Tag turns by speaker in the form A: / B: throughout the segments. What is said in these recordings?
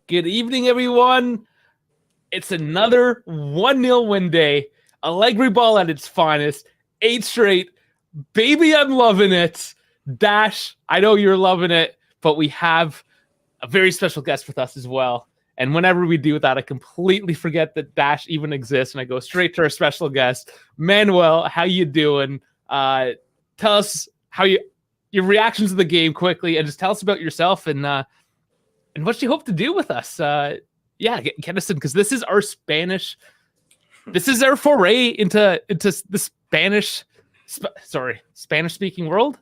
A: Good evening, everyone. It's another 1-0 win day. Allegri ball at its finest. 8 straight. Baby, I'm loving it. Dash, I know you're loving it, but we have a very special guest with us as well. And whenever we do that, I completely forget that Dash even exists, and I go straight to our special guest. Manuel, how you doing? Tell us how your reactions to the game quickly, and just tell us about yourself and what you hope to do with us. Get us in, because this is our Spanish. This is our foray into the Spanish-speaking world.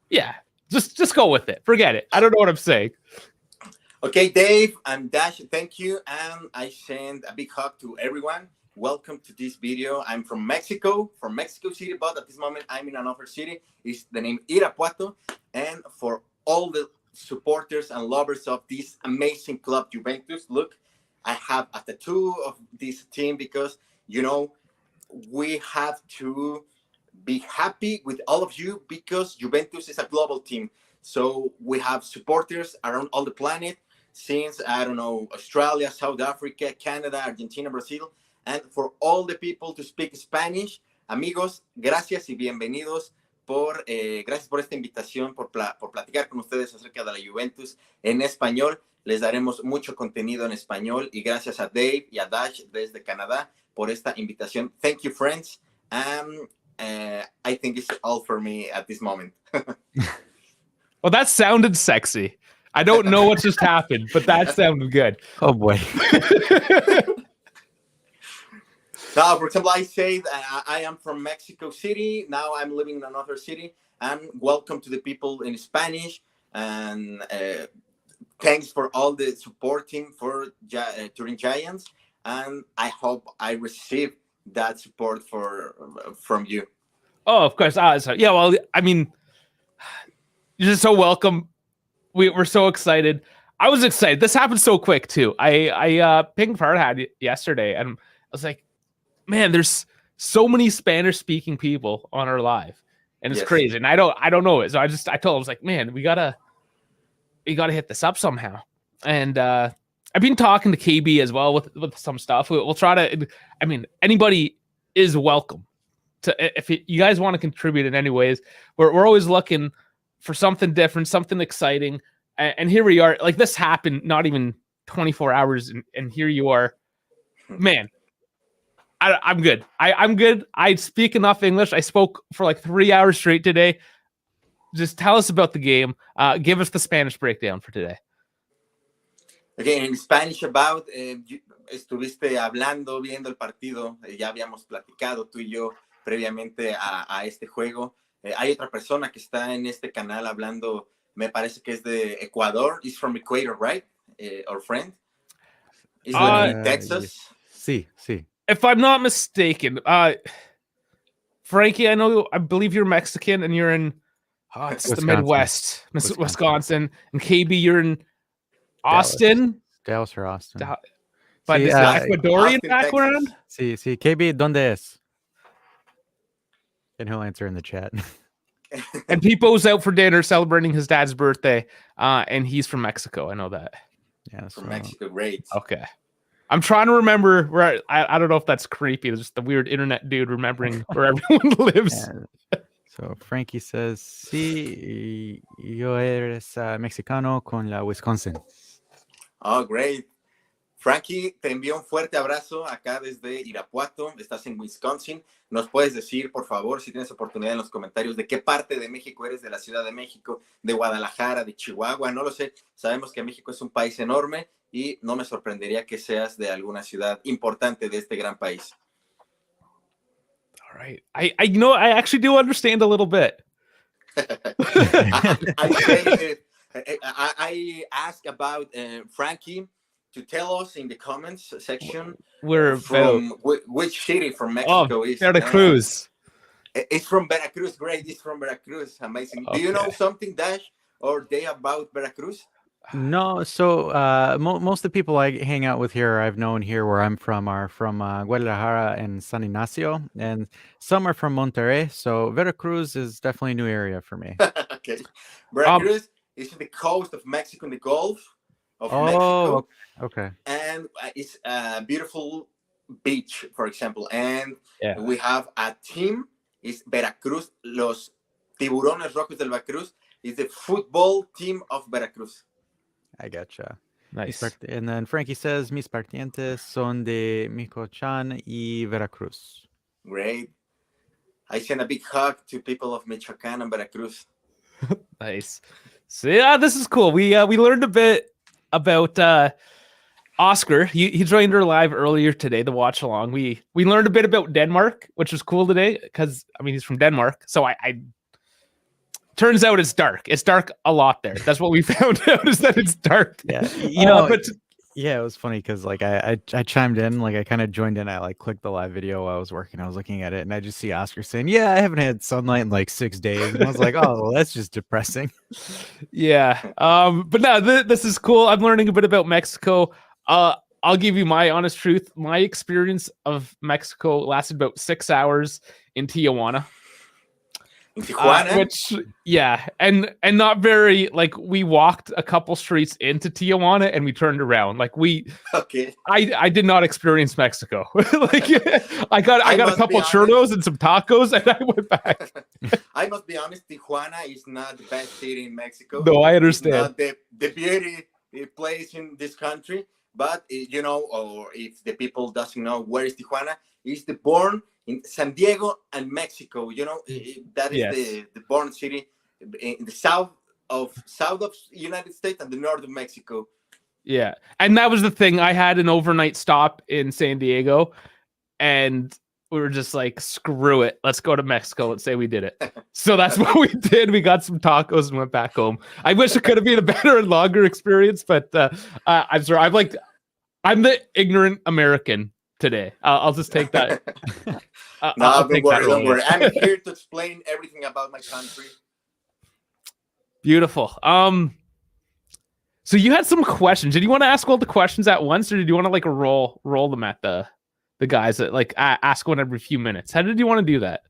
A: Yeah, just go with it. Forget it. I don't know what I'm saying.
B: Okay, Dave, I'm Dash. Thank you, and I send a big hug to everyone. Welcome to this video. I'm from Mexico City, but at this moment I'm in another city. It's the name Irapuato, and for all the supporters and lovers of this amazing club, Juventus. Look, I have a tattoo of this team because, we have to be happy with all of you because Juventus is a global team. So we have supporters around all the planet, since, Australia, South Africa, Canada, Argentina, Brazil, and for all the people to speak Spanish. Amigos, gracias y bienvenidos. Gracias por esta invitación, por platicar con ustedes acerca de la Juventus en español. Les daremos mucho contenido en español, y gracias a Dave y a Dash desde Canadá por esta invitación. Thank you, friends. I think it's all for me at this moment.
A: Well, that sounded sexy. I don't know what just happened, but that sounded good.
C: Oh, boy.
B: Now, for example, I say I am from Mexico City. Now I'm living in another city. And welcome to the people in Spanish. And thanks for all the supporting for Turin Giants. And I hope I receive that support from you.
A: Oh, of course. Well, I mean, you're just so welcome. We're so excited. I was excited. This happened so quick, too. I pinged Farhad yesterday, and I was like, man, there's so many Spanish-speaking people on our live, and it's crazy. And I don't know it, so I told him, I was like, man, we gotta hit this up somehow. And I've been talking to KB as well with some stuff. We'll try to. I mean, anybody is welcome to. If you guys want to contribute in any ways, we're always looking for something different, something exciting. And here we are. Like, this happened not even 24 hours, and here you are, man. I'm good. I'm good. I speak enough English. I spoke for like 3 hours straight today. Just tell us about the game. Give us the Spanish breakdown for today.
B: Okay, in Spanish about, estuviste hablando, viendo el partido. Ya habíamos platicado tú y yo previamente a este juego. Hay otra persona que está en este canal hablando, me parece que es de Ecuador. He's from Ecuador, right? Our friend. He's living in Texas.
C: Sí.
A: If I'm not mistaken, Frankie, I believe you're Mexican, and you're in it's Wisconsin. The Midwest, Wisconsin. And KB, you're in Austin.
C: Dallas or Austin.
A: But is Ecuadorian Austin, background?
C: Sí, KB, ¿dónde es? And he'll answer in the chat.
A: And Pipo's out for dinner celebrating his dad's birthday, and he's from Mexico. I know that.
C: Yeah,
B: from Mexico, great.
A: Okay. I'm trying to remember where I don't know if that's creepy. It's just the weird internet dude remembering where everyone lives.
C: Yeah. So Frankie says, sí, yo eres mexicano con la Wisconsin.
B: Oh, great. Frankie, te envío un fuerte abrazo acá desde Irapuato. Estás en Wisconsin. ¿Nos puedes decir, por favor, si tienes oportunidad en los comentarios, de qué parte de México eres? ¿De la Ciudad de México, de Guadalajara, de Chihuahua? No lo sé. Sabemos que México es un país enorme y no me sorprendería que seas de alguna ciudad importante de este gran país.
A: All right. I actually do understand a little bit.
B: I asked about Frankie to tell us in the comments section
A: from
B: which city from Mexico is.
A: Veracruz.
B: It's from Veracruz. Great. It's from Veracruz. Amazing. Okay. Do you know something, Dash, or Day about Veracruz?
C: No. So most of the people I hang out with here, I've known here where I'm from, are from Guadalajara and San Ignacio, and some are from Monterrey. So Veracruz is definitely a new area for me.
B: Okay. Veracruz is the coast of Mexico in the Gulf. of
C: Oh,
B: Mexico,
C: okay.
B: and it's a beautiful beach, for example. And
A: Yeah.
B: we have a team, is Veracruz, Los Tiburones Rojos del Veracruz, is the football team of Veracruz.
C: I gotcha.
A: Nice.
C: And then Frankie says, mis partientes son de Michoacán y Veracruz.
B: Great. I send a big hug to people of Michoacán and Veracruz.
A: Nice. So yeah, this is cool. We learned a bit about Oscar. He joined her live earlier today to watch along. We learned a bit about Denmark, which was cool today because I mean he's from Denmark. So I turns out it's dark. It's dark a lot there. That's what we found out is that it's dark.
C: Yeah, you know,
A: but
C: yeah, it was funny because like I chimed in, like I kind of joined in. I like clicked the live video while I was working. I was looking at it, and I just see Oscar saying, "Yeah, I haven't had sunlight in like 6 days." And I was like, "Oh, well, that's just depressing."
A: yeah. But no, this is cool. I'm learning a bit about Mexico. I'll give you my honest truth. My experience of Mexico lasted about 6 hours in Tijuana.
B: In Tijuana?
A: Which, yeah, and not very, like, we walked a couple streets into Tijuana and we turned around. Like,
B: okay.
A: I did not experience Mexico. Like, I got a couple churros and some tacos and I went back.
B: I must be honest, Tijuana is not the best city in Mexico.
A: No, I understand.
B: It's not the beauty place in this country, but you know, or if the people doesn't know where is Tijuana, it's the born in San Diego and Mexico. You know, that is the born city in the south of United States and the north of Mexico.
A: Yeah, and that was the thing. I had an overnight stop in San Diego, and we were just like, screw it, let's go to Mexico. Let's say we did it. So that's what we did. We got some tacos and went back home. I wish it could have been a better and longer experience, but I'm sorry. I'm the ignorant American today. I'll just take that.
B: No, don't worry. I'm here to explain everything about my country.
A: Beautiful. So you had some questions. Did you want to ask all the questions at once, or did you want to like roll them at the guys that like ask one every few minutes? How did you want to do that?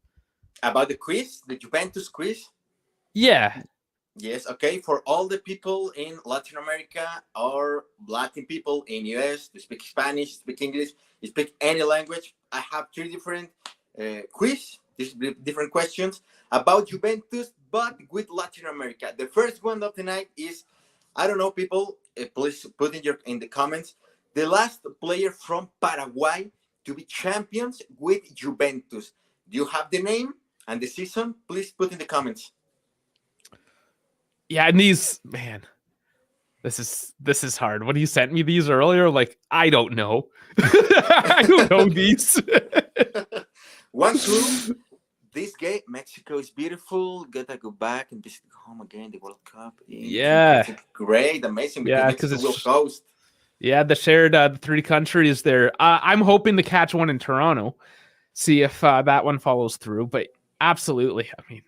B: About the quiz, the Juventus quiz?
A: Yeah.
B: Yes, okay. For all the people in Latin America or Latin people in US to speak Spanish, speak English, speak any language, I have 3 different quiz, different questions about Juventus, but with Latin America. The first one of the night is, I don't know, people, please put in the comments, the last player from Paraguay to be champions with Juventus. Do you have the name and the season? Please put in the comments.
A: Yeah, and these, man, this is hard. When you sent me these earlier, like, I don't know. I don't know these.
B: One clue. This game, Mexico is beautiful. Gotta go back and visit home again. The World Cup.
A: Yeah,
B: it's great, amazing.
A: Yeah,
B: because Mexico will host. Yeah,
A: the shared the 3 countries there. I'm hoping to catch one in Toronto. See if that one follows through. But absolutely, I mean,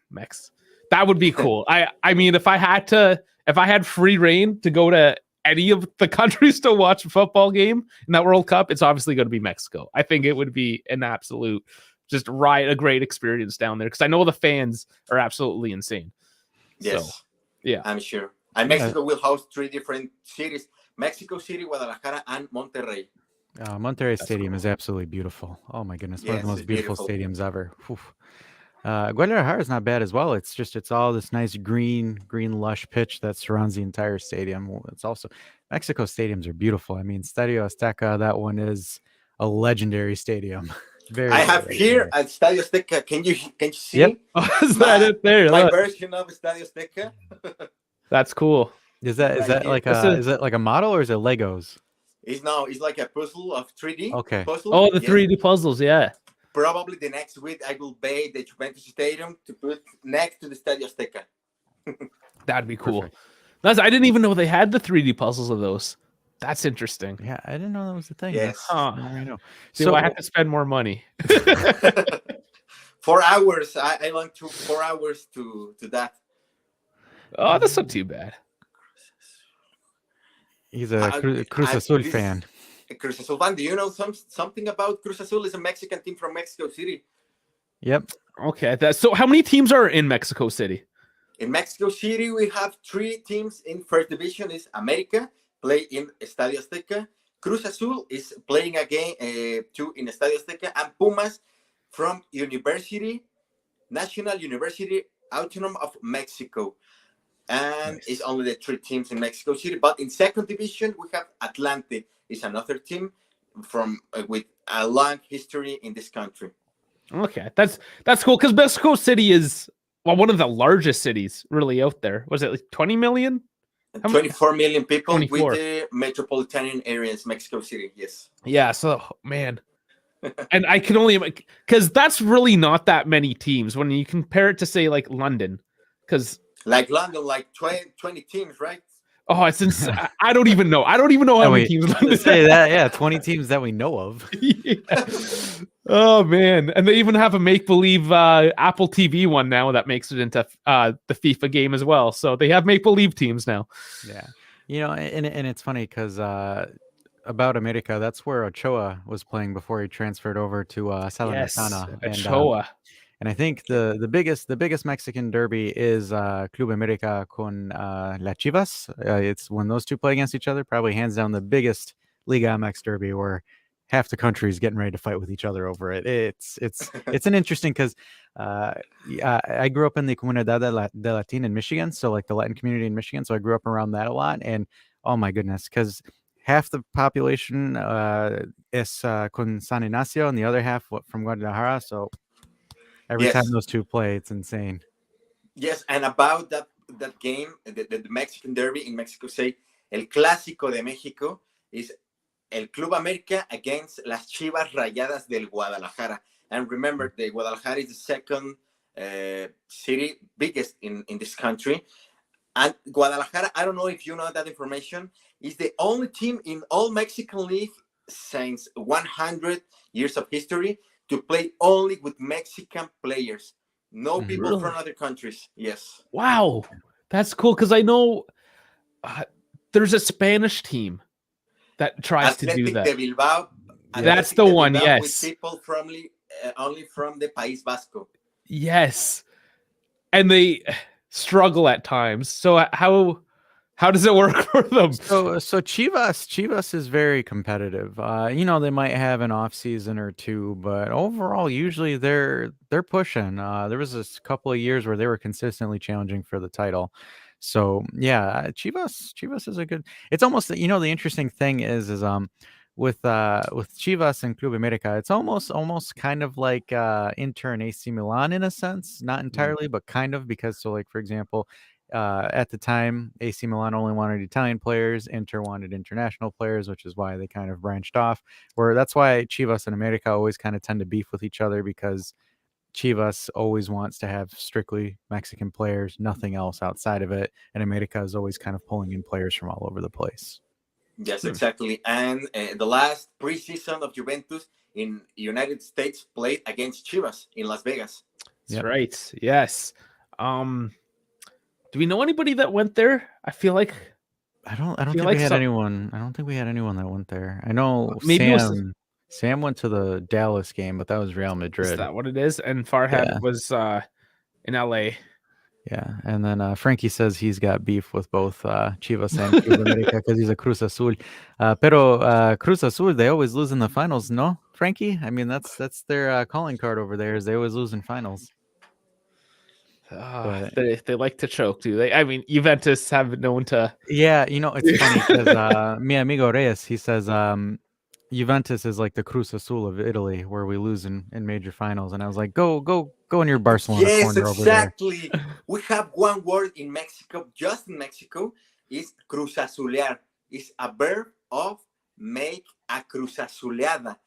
A: that would be cool. I mean, if I had free reign to go to any of the countries to watch a football game in that World Cup, it's obviously going to be Mexico. I think it would be an absolute just a great experience down there because I know the fans are absolutely insane.
B: Yes.
A: So, yeah.
B: I'm sure. And Mexico will host 3 different cities: Mexico City, Guadalajara, and Monterrey.
C: Monterrey Stadium is absolutely beautiful. Oh my goodness, one of the most beautiful stadiums ever. Guadalajara is not bad as well. It's all this nice green lush pitch that surrounds the entire stadium. It's also Mexico stadiums are beautiful. I mean, Estadio Azteca, that one is a legendary stadium.
B: I have here at Estadio Azteca. Can you see?
A: Yep. Is that it there?
B: My version of Estadio Azteca.
A: That's cool.
C: Is that like a model or is it Legos?
B: It's like a puzzle of 3D.
C: Okay.
B: Puzzle.
A: Oh, the 3D puzzles, yeah.
B: Probably the next week I will buy the Juventus Stadium to put next to the Estadio Azteca.
A: That'd be cool. I didn't even know they had the 3D puzzles of those. That's interesting.
C: Yeah, I didn't know that was the thing.
B: Yes.
A: I know. So I have to spend more money.
B: 4 hours. I went to 4 hours to that.
A: Oh, that's not too bad.
C: He's a Cruz Azul fan.
B: Cruz Azul fan. Do you know something about Cruz Azul? Is a Mexican team from Mexico City.
C: Yep.
A: Okay. So how many teams are in Mexico City?
B: In Mexico City, we have 3 teams in first division. Is America, play in Estadio Azteca. Cruz Azul is playing again too in Estadio Azteca, and Pumas from National University Autonomous of Mexico. And
A: Nice.
B: it's only the 3 teams in Mexico City. But in second division, we have Atlante. It's another team from with a long history in this country.
A: Okay, that's cool because Mexico City is one of the largest cities really out there. Was it like 20 million?
B: 24 million people
A: 24.
B: with the metropolitan areas, Mexico City. Yes.
A: Yeah. So man, and I can only because that's really not that many teams when you compare it to say like London, because
B: like London, like 20 teams, right?
A: Oh, it's insane. I don't even know. I don't even know how many teams.
C: Say that, yeah, 20 teams that we know of.
A: Yeah. Oh man, and they even have a make-believe Apple TV one now that makes it into the FIFA game as well. So they have make-believe teams now.
C: Yeah, and it's funny because about America, that's where Ochoa was playing before he transferred over to Salernitana.
A: Yes, Ochoa.
C: And I think the biggest Mexican derby is Club America con La Chivas. It's when those two play against each other, probably hands down the biggest Liga MX derby where half the country is getting ready to fight with each other over it. It's an interesting because I grew up in the Comunidad de Latin in Michigan, so like the Latin community in Michigan. So I grew up around that a lot, and oh my goodness, because half the population is con San Ignacio, and the other half from Guadalajara. So every time those two play, it's insane.
B: Yes, and about that game, the Mexican derby in Mexico, say El Clásico de México is El Club América against las Chivas Rayadas del Guadalajara. And remember, the Guadalajara is the second city biggest in this country. And Guadalajara, I don't know if you know that information, is the only team in all Mexican League since 100 years of history to play only with Mexican players. No people from other countries. Yes.
A: Wow. That's cool because I know there's a Spanish team that tries to do that.
B: De Bilbao.
A: That's the one,
B: Bilbao,
A: yes.
B: With people only from the País Vasco.
A: Yes. And they struggle at times. So how does it work for them?
C: So Chivas is very competitive. They might have an off season or two, but overall, usually they're pushing. There was a couple of years where they were consistently challenging for the title. So yeah, Chivas is a good. It's almost the interesting thing is with Chivas and Club America, it's almost kind of like Inter and AC Milan in a sense, not entirely, but kind of because like for example. At the time, AC Milan only wanted Italian players. Inter wanted international players, which is why they kind of branched off. That's why Chivas and America always kind of tend to beef with each other because Chivas always wants to have strictly Mexican players, nothing else outside of it. And America is always kind of pulling in players from all over the place.
B: Yes, exactly. And the last preseason of Juventus in the United States played against Chivas in Las Vegas.
A: That's right. Yes. Do we know anybody that went there? I feel like
C: I don't think we had anyone. I don't think we had anyone that went there. I know
A: maybe
C: Sam went to the Dallas game, but that was Real Madrid.
A: Is that what it is? And Farhad was in LA.
C: Yeah, and then Frankie says he's got beef with both Chivas and Club America because he's a Cruz Azul. Pero Cruz Azul, they always lose in the finals, no, Frankie? I mean, that's their calling card over there. Is they always lose in finals.
A: They like to choke, do they? I mean, Juventus have known to.
C: Yeah, it's funny because mi amigo Reyes, he says Juventus is like the Cruz Azul of Italy, where we lose in major finals. And I was like, go in your Barcelona corner over there.
B: Yes, exactly. We have one word in Mexico, just in Mexico, is Cruz Azulear. It's a verb of make a Cruz Azuleada.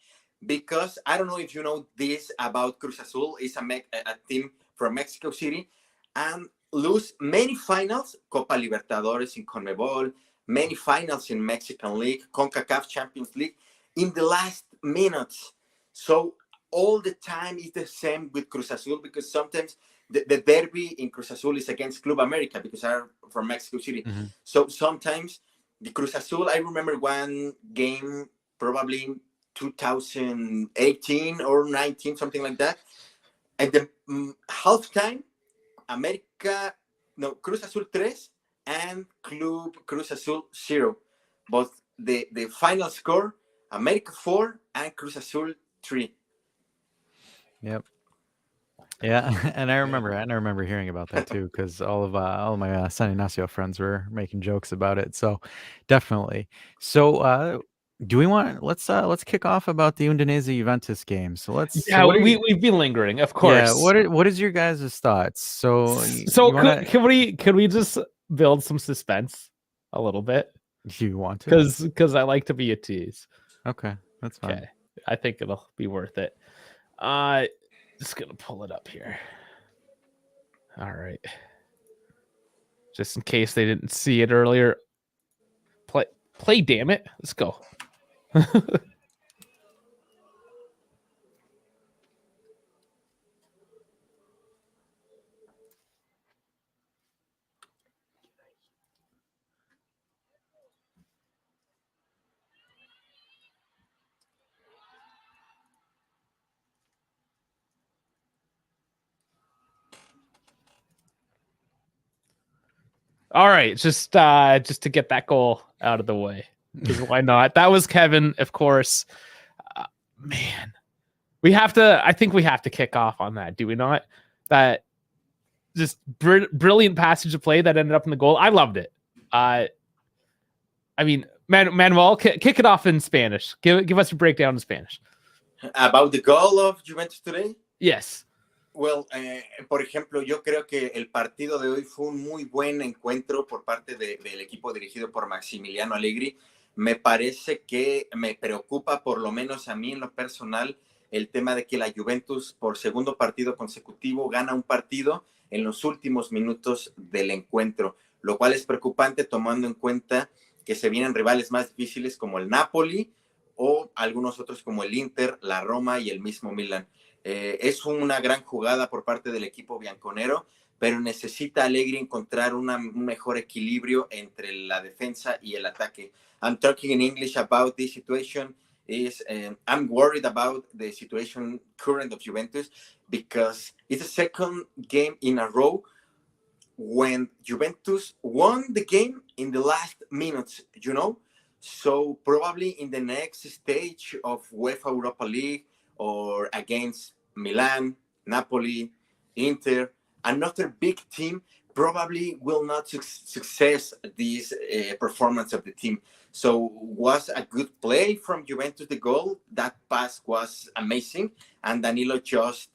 B: Because I don't know if you know this about Cruz Azul, it's a team from Mexico City, and lose many finals, Copa Libertadores in CONMEBOL, many finals in Mexican League, CONCACAF Champions League, in the last minutes. So all the time is the same with Cruz Azul because sometimes the derby in Cruz Azul is against Club America because I'm from Mexico City. Mm-hmm. So sometimes the Cruz Azul, I remember one game probably in 2018 or 19, something like that. At the halftime, Cruz Azul 3 and Club Cruz Azul 0. but the final score, America 4 and Cruz Azul 3.
C: Yep. Yeah, and I remember hearing about that too, because all of my San Ignacio friends were making jokes about it. So definitely. So do we want let's kick off about the Udinese Juventus game. So
A: Yeah,
C: what are
A: we've been lingering, of
C: yeah,
A: course.
C: what is your guys' thoughts? So
A: So
C: you wanna
A: could we just build some suspense a little bit?
C: you want to?
A: Because I like to be a tease.
C: Okay, that's fine.
A: Okay, I think it'll be worth it. Just gonna pull it up here. All right, just in case they didn't see it earlier. Play, damn it! Let's go. All right, just to get that goal out of the way, because why not? That was Kevin, of course. Man, we have to. I think we have to kick off on that, do we not? That just brilliant passage of play that ended up in the goal. I loved it. I mean, Manuel, kick it off in Spanish. Give us a breakdown in Spanish.
B: About the goal of Juventus today?
A: Yes.
B: Well, por ejemplo, yo creo que el partido de hoy fue un muy buen encuentro por parte del equipo dirigido por Maximiliano Allegri. Me parece que me preocupa, por lo menos a mí en lo personal, el tema de que la Juventus por segundo partido consecutivo gana un partido en los últimos minutos del encuentro, lo cual es preocupante tomando en cuenta que se vienen rivales más difíciles como el Napoli o algunos otros como el Inter, la Roma y el mismo Milan. Es una gran jugada por parte del equipo bianconero, pero necesita Allegri encontrar un mejor equilibrio entre la defensa y el ataque. I'm talking in English about this situation. I'm worried about the situation current of Juventus because it's the second game in a row when Juventus won the game in the last minutes, you know? So probably in the next stage of UEFA Europa League or against Milan, Napoli, Inter, another big team probably will not success this performance of the team. So was a good play from Juventus, the goal. That pass was amazing. And Danilo just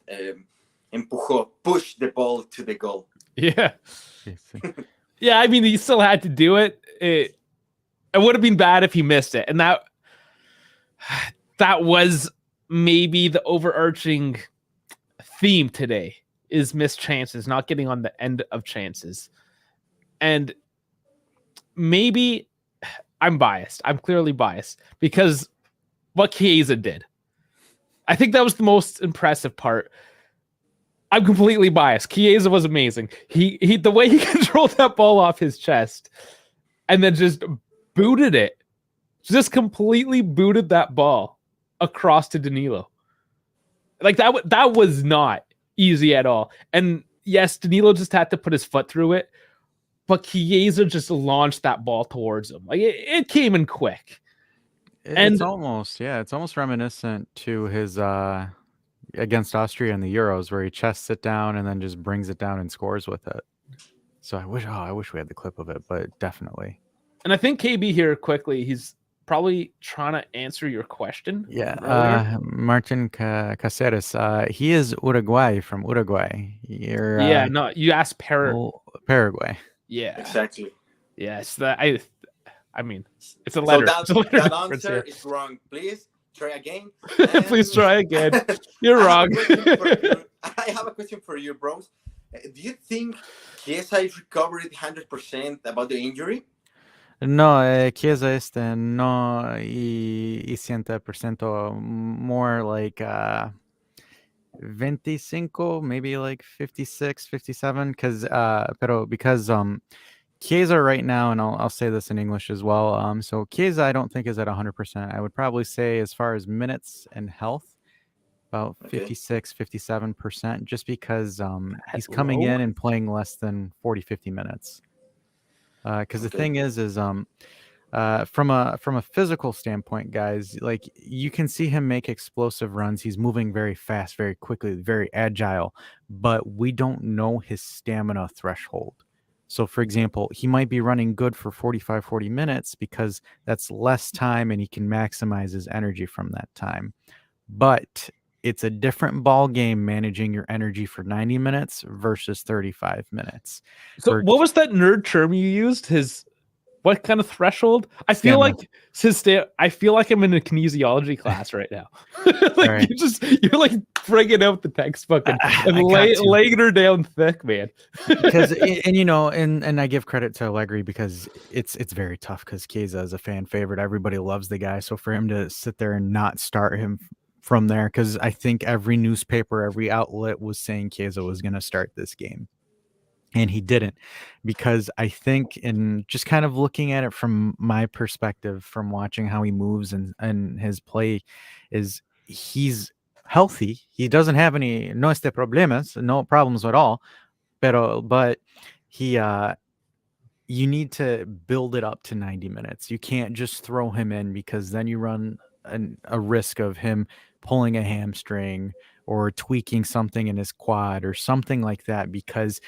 B: pushed the ball to the goal.
A: Yeah. Yeah, I mean, he still had to do it. It would have been bad if he missed it. And that was maybe the overarching theme today is missed chances, not getting on the end of chances. And maybe I'm biased. I'm clearly biased because what Chiesa did. I think that was the most impressive part. I'm completely biased. Chiesa was amazing. He the way he controlled that ball off his chest and then just booted it. Just completely booted that ball across to Danilo. Like that was not easy at all. And yes, Danilo just had to put his foot through it, but Chiesa just launched that ball towards him. Like it came in quick.
C: It's almost reminiscent to his against Austria in the Euros, where he chests it down and then just brings it down and scores with it. So I wish we had the clip of it, but definitely.
A: And I think KB here quickly, he's probably trying to answer your question.
C: Yeah, Martin Caceres. He is Uruguay from Uruguay.
A: No, you asked
C: Paraguay.
A: Yeah,
B: exactly.
A: Yes, I mean, it's a letter.
B: So that answer is wrong. Please try again.
A: Please try again. You're wrong.
B: I have a question for you, bros. Do you think Chiesa is recovered 100% about the injury?
C: No, Chiesa no y 100%, more like 25, maybe like 56, 57, because Chiesa right now, and I'll say this in English as well. So Chiesa, I don't think is at 100%. I would probably say as far as minutes and health, about 56, 57%, just because he's coming in and playing less than 40, 50 minutes. Because the thing is From a physical standpoint, guys, like you can see him make explosive runs. He's moving very fast, very quickly, very agile, but we don't know his stamina threshold. So, for example, he might be running good for 45, 40 minutes because that's less time and he can maximize his energy from that time. But it's a different ball game managing your energy for 90 minutes versus 35 minutes.
A: So
C: For
A: what was that nerd term you used? His what kind of threshold? I feel
C: stamina.
A: like I feel like I'm in a kinesiology class right now.
C: All
A: Like
C: right.
A: you're like bringing out the textbook and,
C: I got to.
A: laying her down thick, man.
C: Because and you know and I give credit to Allegri because it's very tough because Chiesa is a fan favorite. Everybody loves the guy, so for him to sit there and not start him from there, because I think every newspaper, every outlet was saying Chiesa was going to start this game, and he didn't, because I think, in just kind of looking at it from my perspective, from watching how he moves and his play, is he's healthy. He doesn't have any no este problemas, no problems at all, but he you need to build it up to 90 minutes. You can't just throw him in, because then you run a risk of him pulling a hamstring or tweaking something in his quad or something like that, because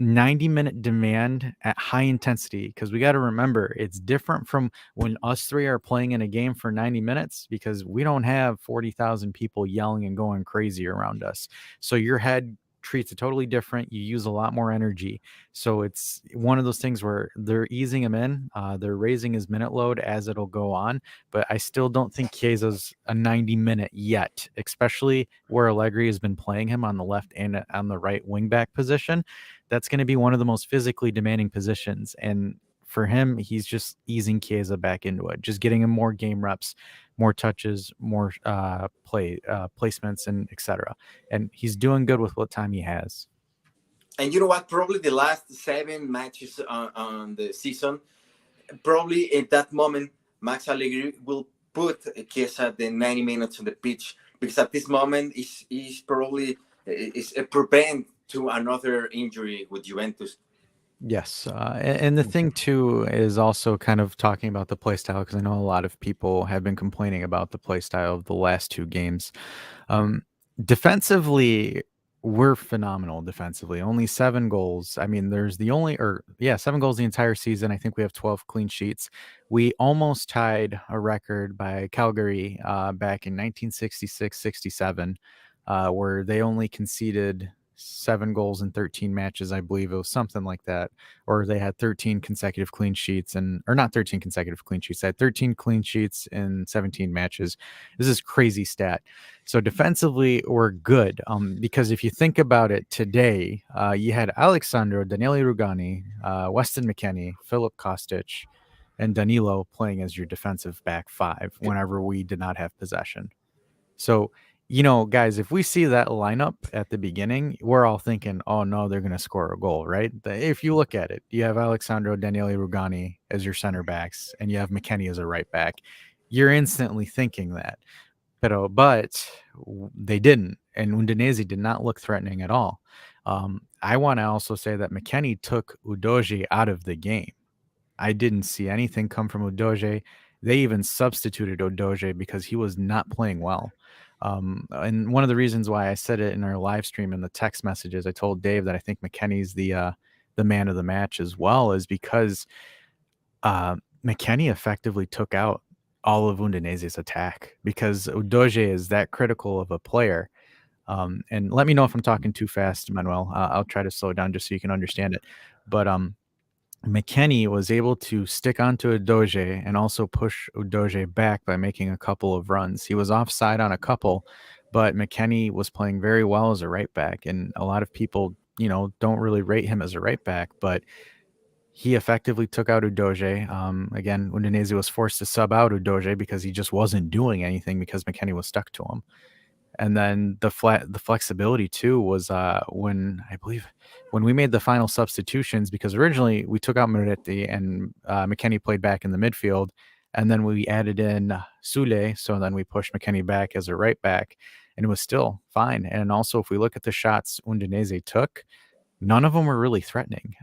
C: 90-minute demand at high intensity, because we got to remember it's different from when us three are playing in a game for 90 minutes, because we don't have 40,000 people yelling and going crazy around us. So your head treats it totally different. You use a lot more energy. So it's one of those things where they're easing him in. They're raising his minute load as it'll go on. But I still don't think Chiesa's a 90-minute yet, especially where Allegri has been playing him on the left and on the right wing back position. That's going to be one of the most physically demanding positions. And for him, he's just easing Chiesa back into it, just getting him more game reps, more touches, more placements, and etc. And he's doing good with what time he has.
B: And you know what? Probably the last 7 matches on the season, probably at that moment, Max Allegri will put Chiesa the 90 minutes on the pitch, because at this moment is probably is a prevent to another injury with Juventus.
C: Yes, and the thing too is also kind of talking about the play style, because I know a lot of people have been complaining about the play style of the last two games. Defensively, we're phenomenal defensively. Only 7 goals. I mean, there's the only, or yeah, 7 goals the entire season. I think we have 12 clean sheets. We almost tied a record by Calgary back in 1966-67, where they only conceded 7 goals in 13 matches. I believe it was something like that, or they had 13 consecutive clean sheets, or not 13 consecutive clean sheets. They had 13 clean sheets in 17 matches. This is crazy stat. So defensively, we're good. Because if you think about it today, you had Alexandro, Daniele Rugani, Weston McKennie, Philip Kostic, and Danilo playing as your defensive back five whenever we did not have possession. So, guys, if we see that lineup at the beginning, we're all thinking, oh no, they're going to score a goal, right? If you look at it, you have Alexandro, Daniele Rugani as your center backs, and you have McKennie as a right back. You're instantly thinking that. But they didn't, and Udinese did not look threatening at all. I want to also say that McKennie took Udogie out of the game. I didn't see anything come from Udogie. They even substituted Udogie because he was not playing well. And one of the reasons why I said it in our live stream in the text messages, I told Dave that I think McKennie's the man of the match as well, is because McKennie effectively took out all of Udinese's attack, because Udogie is that critical of a player. And let me know if I'm talking too fast, Manuel. I'll try to slow down just so you can understand it. But McKennie was able to stick onto Udogie and also push Udogie back by making a couple of runs. He was offside on a couple, but McKennie was playing very well as a right back. And a lot of people, don't really rate him as a right back, but he effectively took out Udogie. Again, Udinese was forced to sub out Udogie because he just wasn't doing anything because McKennie was stuck to him. And then the flexibility too was when we made the final substitutions, because originally we took out Moretti and McKennie played back in the midfield, and then we added in Sule, so then we pushed McKennie back as a right back, and it was still fine. And also, if we look at the shots Udinese took, none of them were really threatening.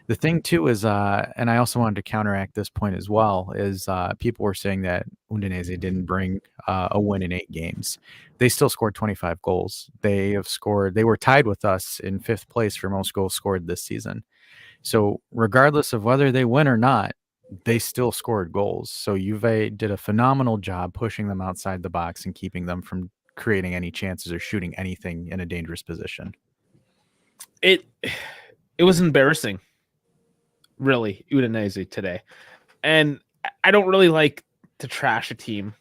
C: The thing too is, and I also wanted to counteract this point as well, is people were saying that Udinese didn't bring a win in 8 games. They still scored 25 goals. They were tied with us in 5th place for most goals scored this season. So regardless of whether they win or not, they still scored goals. So Juve did a phenomenal job pushing them outside the box and keeping them from creating any chances or shooting anything in a dangerous position.
A: It was embarrassing, really, Udinese today. And I don't really like to trash a team.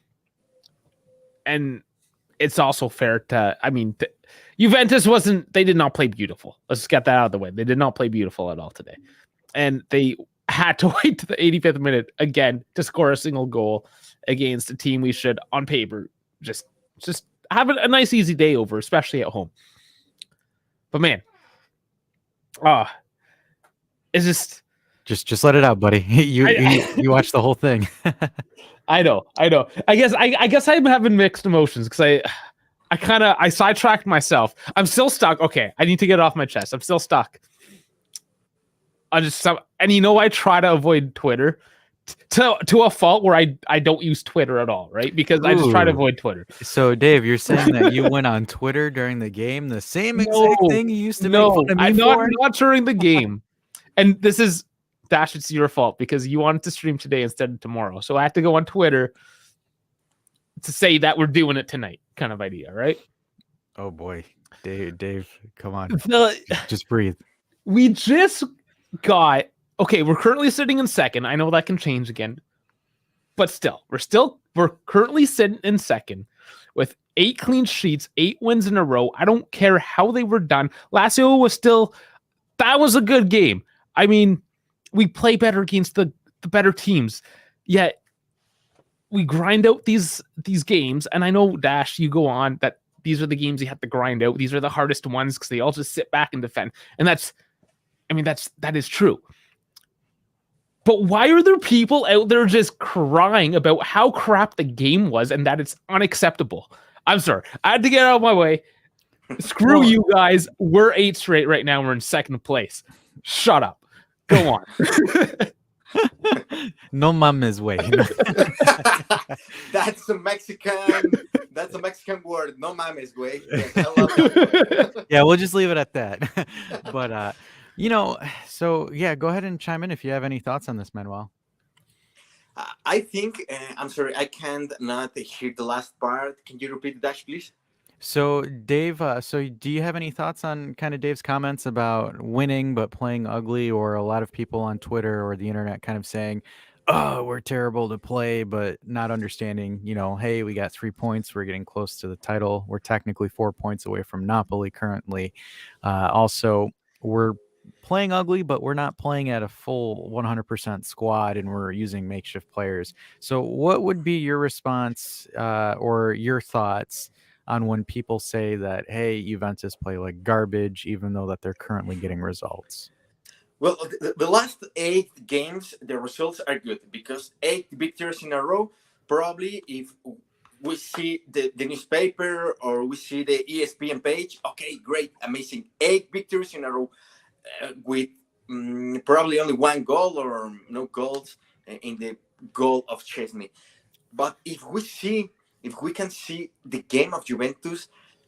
A: And it's also fair to, Juventus they did not play beautiful. Let's get that out of the way. They did not play beautiful at all today. And they had to wait to the 85th minute again to score a single goal against a team we should, on paper, just have a nice, easy day over, especially at home. But man, it's
C: just let it out, buddy. You watch the whole thing.
A: I know. I guess I'm having mixed emotions because I sidetracked myself. I'm still stuck. Okay, I need to get it off my chest. I'm still stuck. I try to avoid Twitter to a fault where I don't use Twitter at all, right? Because I just try to avoid Twitter.
C: So, Dave, you're saying that you went on Twitter during the game, the same exact thing you used to make fun of me for?
A: Not during the game. And this is, Dash, it's your fault because you wanted to stream today instead of tomorrow. So I had to go on Twitter to say that we're doing it tonight, kind of idea, right?
C: Oh boy, Dave, come on, just breathe.
A: We just got we're currently sitting in second. I know that can change again, but still, we're currently sitting in second with 8 clean sheets, 8 wins in a row. I don't care how they were done. Lazio that was a good game. I mean, we play better against the better teams, yet we grind out these games. And I know, Dash, you go on that these are the games you have to grind out. These are the hardest ones because they all just sit back and defend. And that is true. But why are there people out there just crying about how crap the game was and that it's unacceptable? I'm sorry. I had to get out of my way. Screw you guys. We're 8 straight right now. We're in second place. Shut up. Go on.
C: No mames way.
B: That's a Mexican word. No mames way. Yes, I love that.
C: Yeah, we'll just leave it at that. But so yeah, go ahead and chime in if you have any thoughts on this, Manuel.
B: I think I'm sorry, I can't not hear the last part. Can you repeat that, please?
C: So Dave, so do you have any thoughts on kind of Dave's comments about winning but playing ugly, or a lot of people on Twitter or the internet kind of saying, oh, we're terrible to play, but not understanding, hey, we got 3 points. We're getting close to the title. We're technically 4 points away from Napoli currently. Also, we're playing ugly, but we're not playing at a full 100% squad, and we're using makeshift players. So what would be your response or your thoughts on when people say that, hey, Juventus play like garbage, even though that they're currently getting results?
B: Well, the last 8 games, the results are good because 8 victories in a row. Probably if we see the newspaper or we see the ESPN page, okay, great, amazing. 8 victories in a row with probably only 1 goal or no goals in the goal of Chesney. But if we can see the game of Juventus,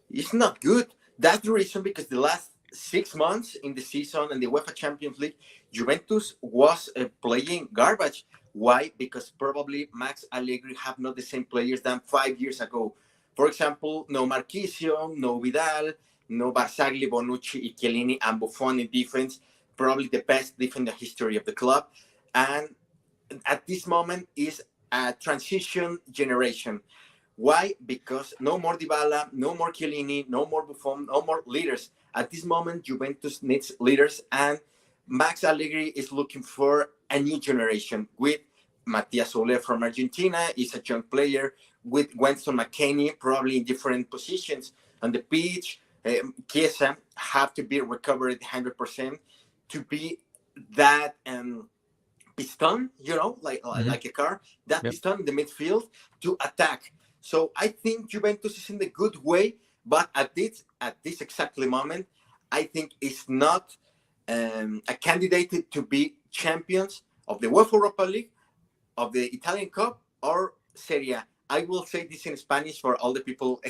B: it's not good. That's the reason, because the last 6 months in the season and the UEFA Champions League, Juventus was playing garbage. Why? Because probably Max Allegri have not the same players than 5 years ago. For example, no Marchisio, no Vidal, no Barzagli, Bonucci, Chiellini, and Buffon in defense. Probably the best defense in the history of the club. And at this moment is a transition generation. Why? Because no more Dybala, no more Chiellini, no more Buffon, no more leaders. At this moment, Juventus needs leaders, and Max Allegri is looking for a new generation with Matias Soler from Argentina, is a young player, with Winston McKennie, probably in different positions on the pitch. Chiesa have to be recovered 100% to be that piston, like a car, that piston in the midfield to attack. So I think Juventus is in the good way, but at this exactly moment, I think is not a candidate to be champions of the UEFA Europa League, of the Italian Cup, or Serie A. I will say this in Spanish for all the people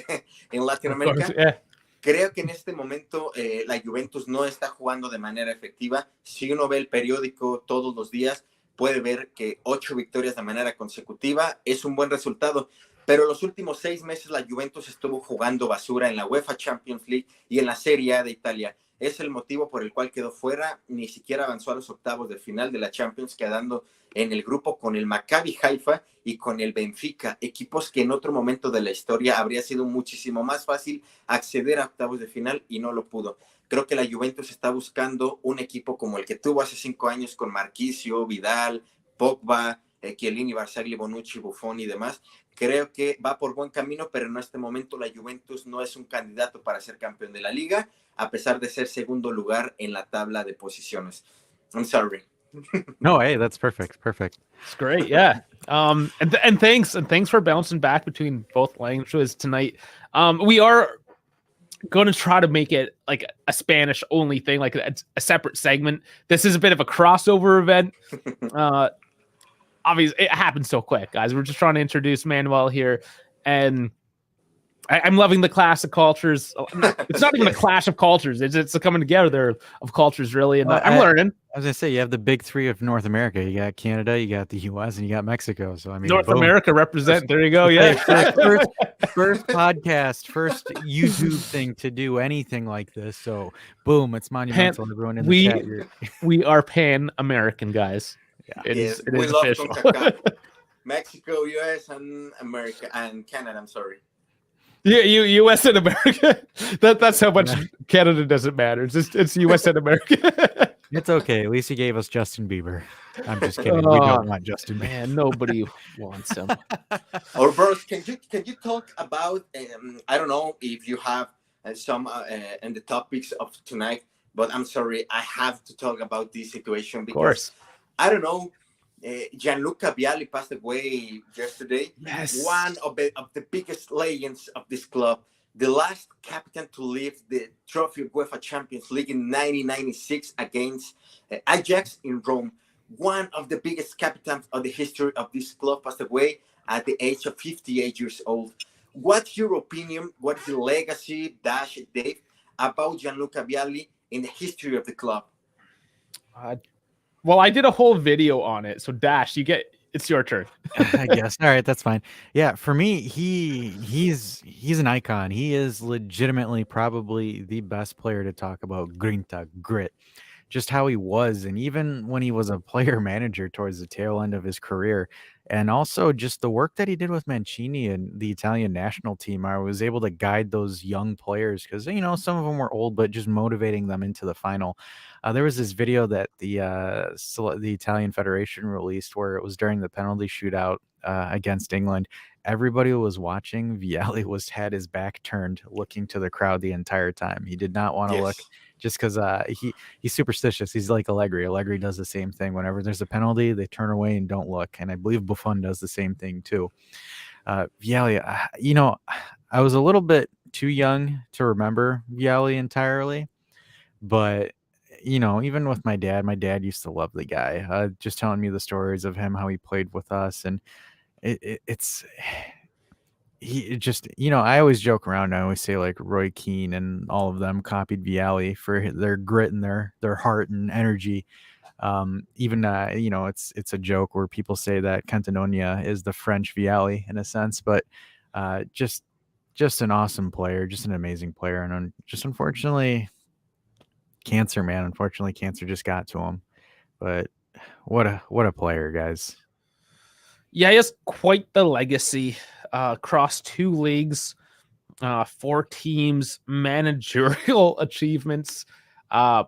B: in Latin
A: Of course,
B: America.
A: yeah.
B: Creo que en este momento la Juventus no está jugando de manera efectiva. Si uno ve el periódico todos los días, puede ver que 8 victorias de manera consecutiva es un buen resultado. Pero los últimos 6 meses la Juventus estuvo jugando basura en la UEFA Champions League y en la Serie A de Italia. Es el motivo por el cual quedó fuera, ni siquiera avanzó a los octavos de final de la Champions, quedando en el grupo con el Maccabi Haifa y con el Benfica, equipos que en otro momento de la historia habría sido muchísimo más fácil acceder a octavos de final y no lo pudo. Creo que la Juventus está buscando un equipo como el que tuvo hace 5 años con Marquisio, Vidal, Pogba, Chiellini, Barzagli, Bonucci, Buffon y demás. Creo que va por buen camino, pero en este momento la Juventus no es un candidato para ser campeón de la liga, a pesar de ser segundo lugar en la tabla de posiciones. I'm sorry.
C: No, hey, that's perfect. Perfect.
A: It's great, yeah. And thanks for bouncing back between both languages tonight. We are going to try to make it like a Spanish only thing, like a separate segment. This is a bit of a crossover event. Obviously, it happened so quick, guys. We're just trying to introduce Manuel here, and I'm loving the clash of cultures. It's not even a clash of cultures. It's a coming together of cultures, really. And I'm learning.
C: I was gonna say, you have the big three of North America. You got Canada, you got the US, and you got Mexico. So I mean,
A: North
C: boom.
A: America represent. There you go. Yeah.
C: First podcast, first YouTube thing to do anything like this. So boom, it's monumental. Everyone in the chat.
A: We are Pan-American, guys.
C: Yeah.
A: It is
B: we love
A: official.
B: Mexico, US, and America, and Canada. I'm sorry.
A: Yeah, U.S. and America. That's how much Canada doesn't matter. It's U.S. and America.
C: It's okay. At least he gave us Justin Bieber. I'm just kidding. We don't want Justin Bieber.
A: Man, nobody wants him.
B: Or Bruce, can you talk about? I don't know if you have some in the topics of tonight, but I'm sorry, I have to talk about this situation because
A: of course.
B: I don't know. Gianluca Vialli passed away yesterday.
A: Yes.
B: One of the biggest legends of this club. The last captain to leave the trophy of UEFA Champions League in 1996 against Ajax in Rome. One of the biggest captains of the history of this club passed away at the age of 58 years old. What's your opinion? What is the legacy, Dave, about Gianluca Vialli in the history of the club?
A: Well, I did a whole video on it. So Dash, it's your turn.
C: I guess. All right, that's fine. Yeah, for me, he's an icon. He is legitimately probably the best player to talk about grinta, grit. Just how he was, and even when he was a player manager towards the tail end of his career, and also just the work that he did with Mancini and the Italian national team. I was able to guide those young players because some of them were old, but just motivating them into the final. There was this video that the Italian Federation released where it was during the penalty shootout against England. Everybody who was watching, Vialli had his back turned, looking to the crowd the entire time. He did not want to look. Just because he's superstitious. He's like Allegri. Allegri does the same thing. Whenever there's a penalty, they turn away and don't look. And I believe Buffon does the same thing too. Vialli, I was a little bit too young to remember Vialli entirely. But, even with my dad used to love the guy. Just telling me the stories of him, how he played with us. And it's... He just, I always joke around. I always say like Roy Keane and all of them copied Vialli for their grit and their heart and energy. Even it's a joke where people say that Cantanonia is the French Vialli in a sense, but just an awesome player, just an amazing player, and just unfortunately, cancer, man. Unfortunately, cancer just got to him. But what a player, guys.
A: Yeah, he has quite the legacy. Across 2 leagues, 4 teams, managerial achievements,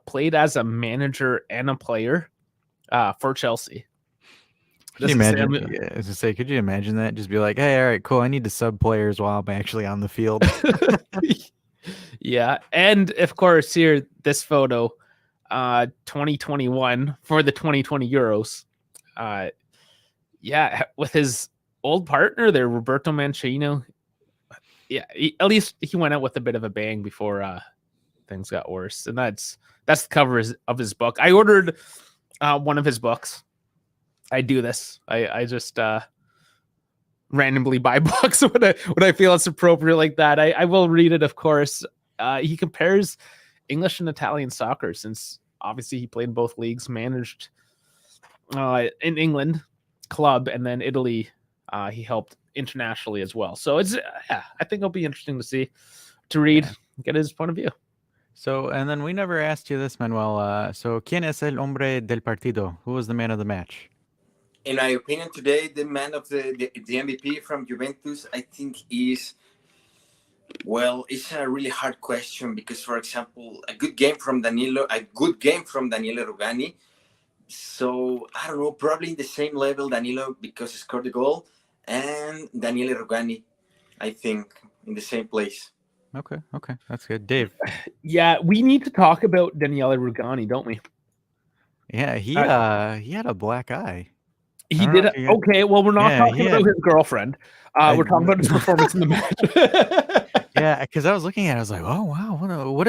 A: played as a manager and a player for Chelsea.
C: Could you imagine? Could you imagine that? Just be like, hey, all right, cool. I need to sub players while I'm actually on the field.
A: Yeah, and of course, here this photo, 2021 for the 2020 Euros. Yeah, with his old partner there, Roberto Mancini. Yeah, at least he went out with a bit of a bang before things got worse, and that's the cover of his book. I ordered one of his books. I do this. I just randomly buy books when I feel it's appropriate like that. I will read it, of course. He compares English and Italian soccer, since obviously he played in both leagues, managed in England club, and then Italy. He helped internationally as well. So it's I think it'll be interesting to read, get his point of view.
C: So, and then we never asked you this, Manuel. So, ¿quién es el hombre del partido? Who was the man of the match?
B: In my opinion, today, the man of the MVP from Juventus, I think is, well, it's a really hard question because, for example, a good game from Danilo Rugani. So, I don't know, probably in the same level, Danilo, because he scored the goal, and Daniele Rugani, I think, in the same place.
C: Okay, that's good. Dave.
A: Yeah, we need to talk about Daniele Rugani, don't we?
C: Yeah, he had a black eye.
A: He did. Okay, well, we're not talking about his girlfriend. We're talking about his performance in the match.
C: Yeah, because I was looking at it, I was like, oh wow, what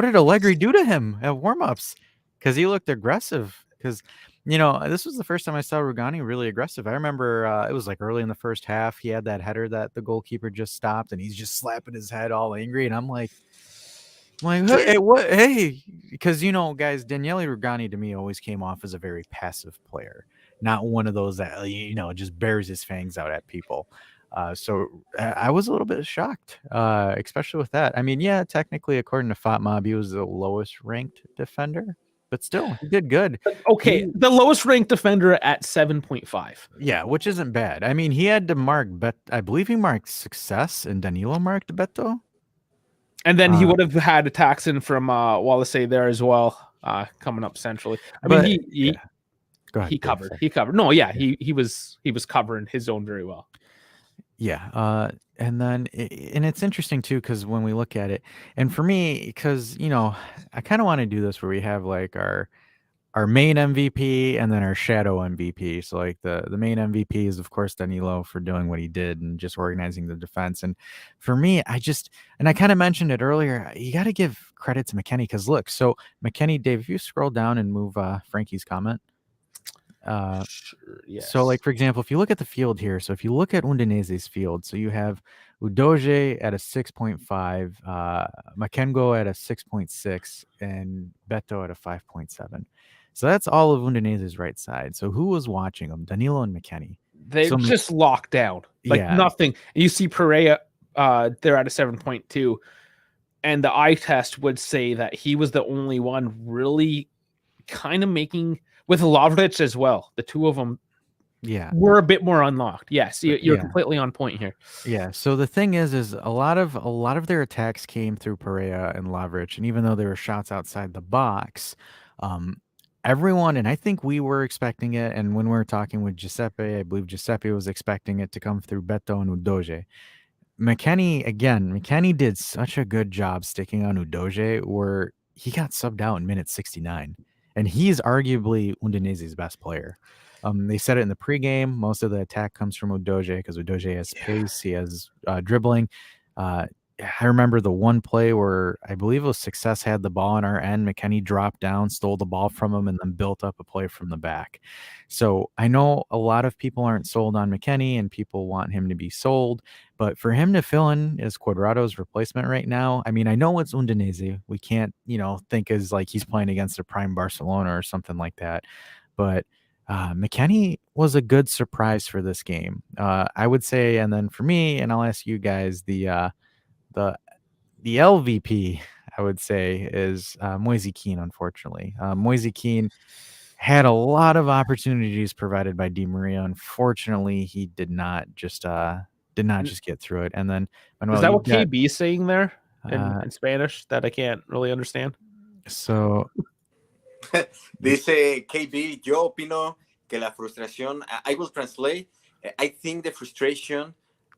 C: did Allegri do to him at warm-ups? Because he looked aggressive. Because this was the first time I saw Rugani really aggressive. I remember it was like early in the first half. He had that header that the goalkeeper just stopped, and he's just slapping his head all angry. And I'm like, hey, what? Hey, because guys, Daniele Rugani to me always came off as a very passive player, not one of those that just bears his fangs out at people. So I was a little bit shocked, especially with that. I mean, yeah, technically, according to FotMob, he was the lowest ranked defender. But still, he did good.
A: Okay, the lowest ranked defender at 7.5.
C: Yeah, which isn't bad. I mean, he had to mark I believe he marked Success, and Danilo marked Beto.
A: And then he would have had attacks in from Wallace there as well, coming up centrally. I mean,
C: Go ahead,
A: he covered. He covered. No, yeah, he was covering his zone very well.
C: Yeah, and then it's interesting too, because when we look at it, and for me, because I kind of want to do this where we have like our main MVP and then our shadow MVP. So like the main MVP is of course Danilo for doing what he did and just organizing the defense. And for me, I kind of mentioned it earlier, you got to give credit to McKennie, because look, so McKennie, Dave, if you scroll down and move Frankie's comment.
A: Sure, yes.
C: So like, for example, if you look at the field here, so if you look at Udinese's field, so you have Udoge at a 6.5, Makengo at a 6.6, and Beto at a 5.7. So that's all of Udinese's right side. So who was watching them? Danilo and McKennie.
A: They just locked down, nothing. You see Pereira, they're at a 7.2, and the eye test would say that he was the only one really kind of making, with Lovric as well. The two of them were a bit more unlocked. Yes, you're completely on point here.
C: Yeah, so the thing is a lot of their attacks came through Pereira and Lovric, and even though there were shots outside the box, everyone, and I think we were expecting it, and when we were talking with Giuseppe, I believe Giuseppe was expecting it to come through Beto and Udoge. McKennie did such a good job sticking on Udoge, where he got subbed out in minute 69. And he's arguably Udinese's best player. They said it in the pregame. Most of the attack comes from Udoge because Udoge has pace. He has dribbling. I remember the one play where I believe it was Success had the ball on our end. McKennie dropped down, stole the ball from him, and then built up a play from the back. So I know a lot of people aren't sold on McKennie and people want him to be sold. But for him to fill in as Cuadrado's replacement right now, I mean, I know it's Udinese. We can't, think as like he's playing against a prime Barcelona or something like that. But McKennie was a good surprise for this game. I would say, and then for me, and I'll ask you guys, the LVP, I would say, is Moise Kean, unfortunately. Moise Kean had a lot of opportunities provided by Di Maria. Unfortunately, he did not just get through it. And then Manuel,
B: is
A: that what KB is saying there in Spanish that I can't really understand?
C: So
B: dice KB, yo opino que la frustración, I will translate. I think the frustration,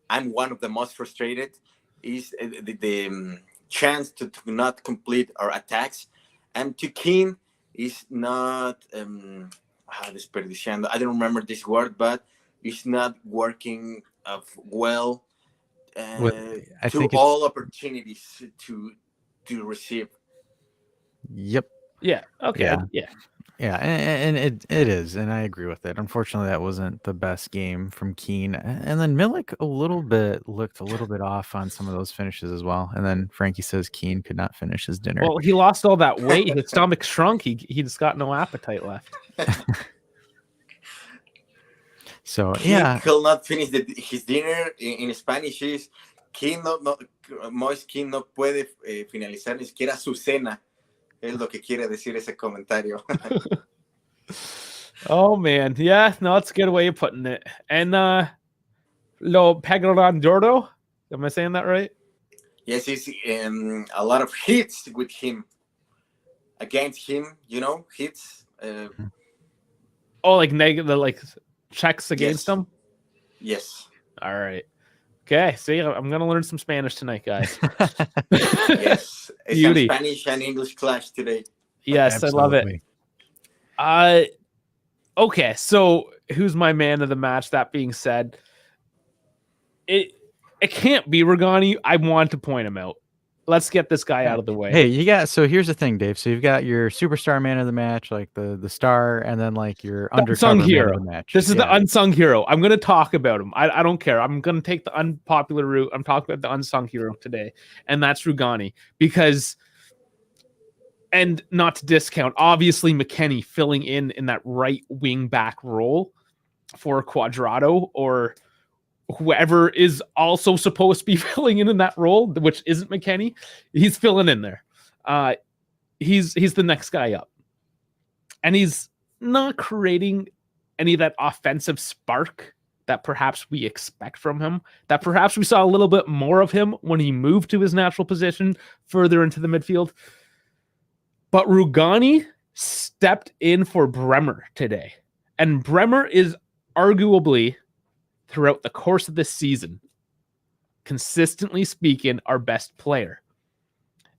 B: I'm one of the most frustrated, is the chance to not complete our attacks, and to Keane is not desperdiciando. I don't remember this word, but it's not working well to all opportunities to receive.
C: Yep.
A: Yeah. Okay.
C: Yeah.
A: Yeah.
C: Yeah, and it is, and I agree with it. Unfortunately, that wasn't the best game from Keane, and then Milik looked a little bit off on some of those finishes as well. And then Frankie says Keane could not finish his dinner.
A: Well, he lost all that weight. His stomach shrunk. He just got no appetite left.
C: So
B: He
C: yeah,
B: could not finish his dinner. In Spanish is King Moist King no puede finalizar ni siquiera su cena. Es lo que quiere decir ese comentario.
A: Oh man, yeah, no, it's a good way of putting it. And Lo Pagorandordo, am I saying that right?
B: Yes, it's a lot of hits with him, against him. Hits.
A: Oh, like negative, like checks against him.
B: Yes.
A: All right. Okay, see, I'm gonna learn some Spanish tonight, guys.
B: Yes, it's
A: Beauty.
B: a Spanish and English clash today.
A: Yes,
C: absolutely.
A: I love it. Okay, so who's my man of the match? That being said, it can't be Rugani. I want to point him out. Let's get this guy out of the way.
C: Hey, so here's the thing, Dave. So you've got your superstar man of the match, like the star, and then like your undercover
A: unsung
C: man
A: hero
C: of the match.
A: This is the unsung hero. I'm going to talk about him. I don't care. I'm going to take the unpopular route. I'm talking about the unsung hero today, and that's Rugani. Because, and not to discount, obviously McKennie filling in that right wing back role for Cuadrado or whoever is also supposed to be filling in that role, which isn't McKennie. He's filling in there. He's the next guy up, and he's not creating any of that offensive spark that perhaps we expect from him, that perhaps we saw a little bit more of him when he moved to his natural position further into the midfield. But Rugani stepped in for Bremer today, and Bremer is arguably, throughout the course of this season, consistently speaking, our best player.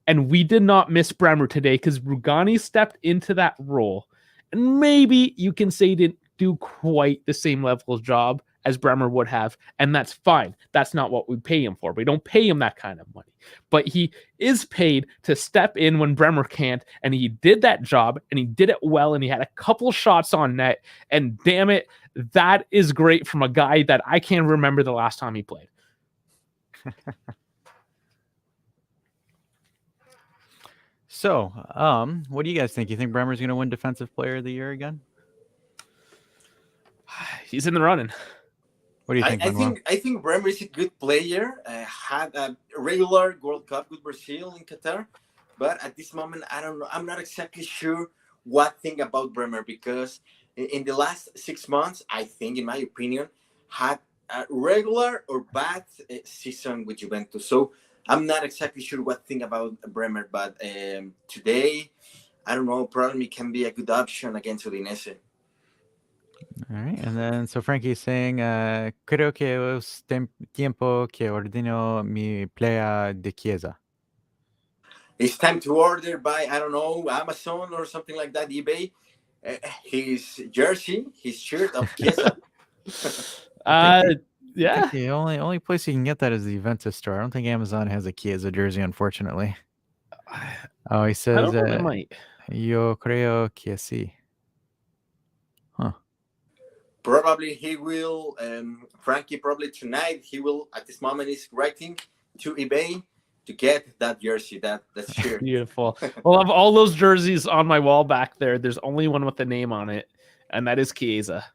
A: And we did not miss Bremer today because Rugani stepped into that role. And maybe you can say he didn't do quite the same level of job as Bremer would have, and that's fine. That's not what we pay him for. We don't pay him that kind of money. But he is paid to step in when Bremer can't, and he did that job, and he did it well, and he had a couple shots on net, and damn it, that is great from a guy that I can't remember the last time he played.
C: So, what do you guys think? You think Bremer's going to win Defensive Player of the Year again?
A: He's in the running.
C: What do you think?
B: I think Bremer is a good player. Had a regular World Cup with Brazil in Qatar, but at this moment, I don't know. I'm not exactly sure what thing about Bremer, because in the last 6 months, I think, in my opinion, had a regular or bad season with Juventus. So I'm not exactly sure what thing about Bremer, but today, I don't know. Probably can be a good option against Udinese.
C: All right, and then so Frankie's saying, creo que es tiempo que ordeno mi playa de Chiesa.
B: It's time to order by, I don't know, Amazon or something like that, eBay, his jersey, his shirt of Chiesa.
A: Yeah.
C: The only place you can get that is the Juventus store. I don't think Amazon has a Chiesa jersey, unfortunately. Oh, he says,
A: I don't know, it might.
C: Yo creo que sí. Huh.
B: Probably he will, Frankie, probably tonight, he will, at this moment, is writing to eBay to get that jersey, that shirt.
A: Beautiful. Well, of all those jerseys on my wall back there, there's only one with the name on it, and that is Chiesa.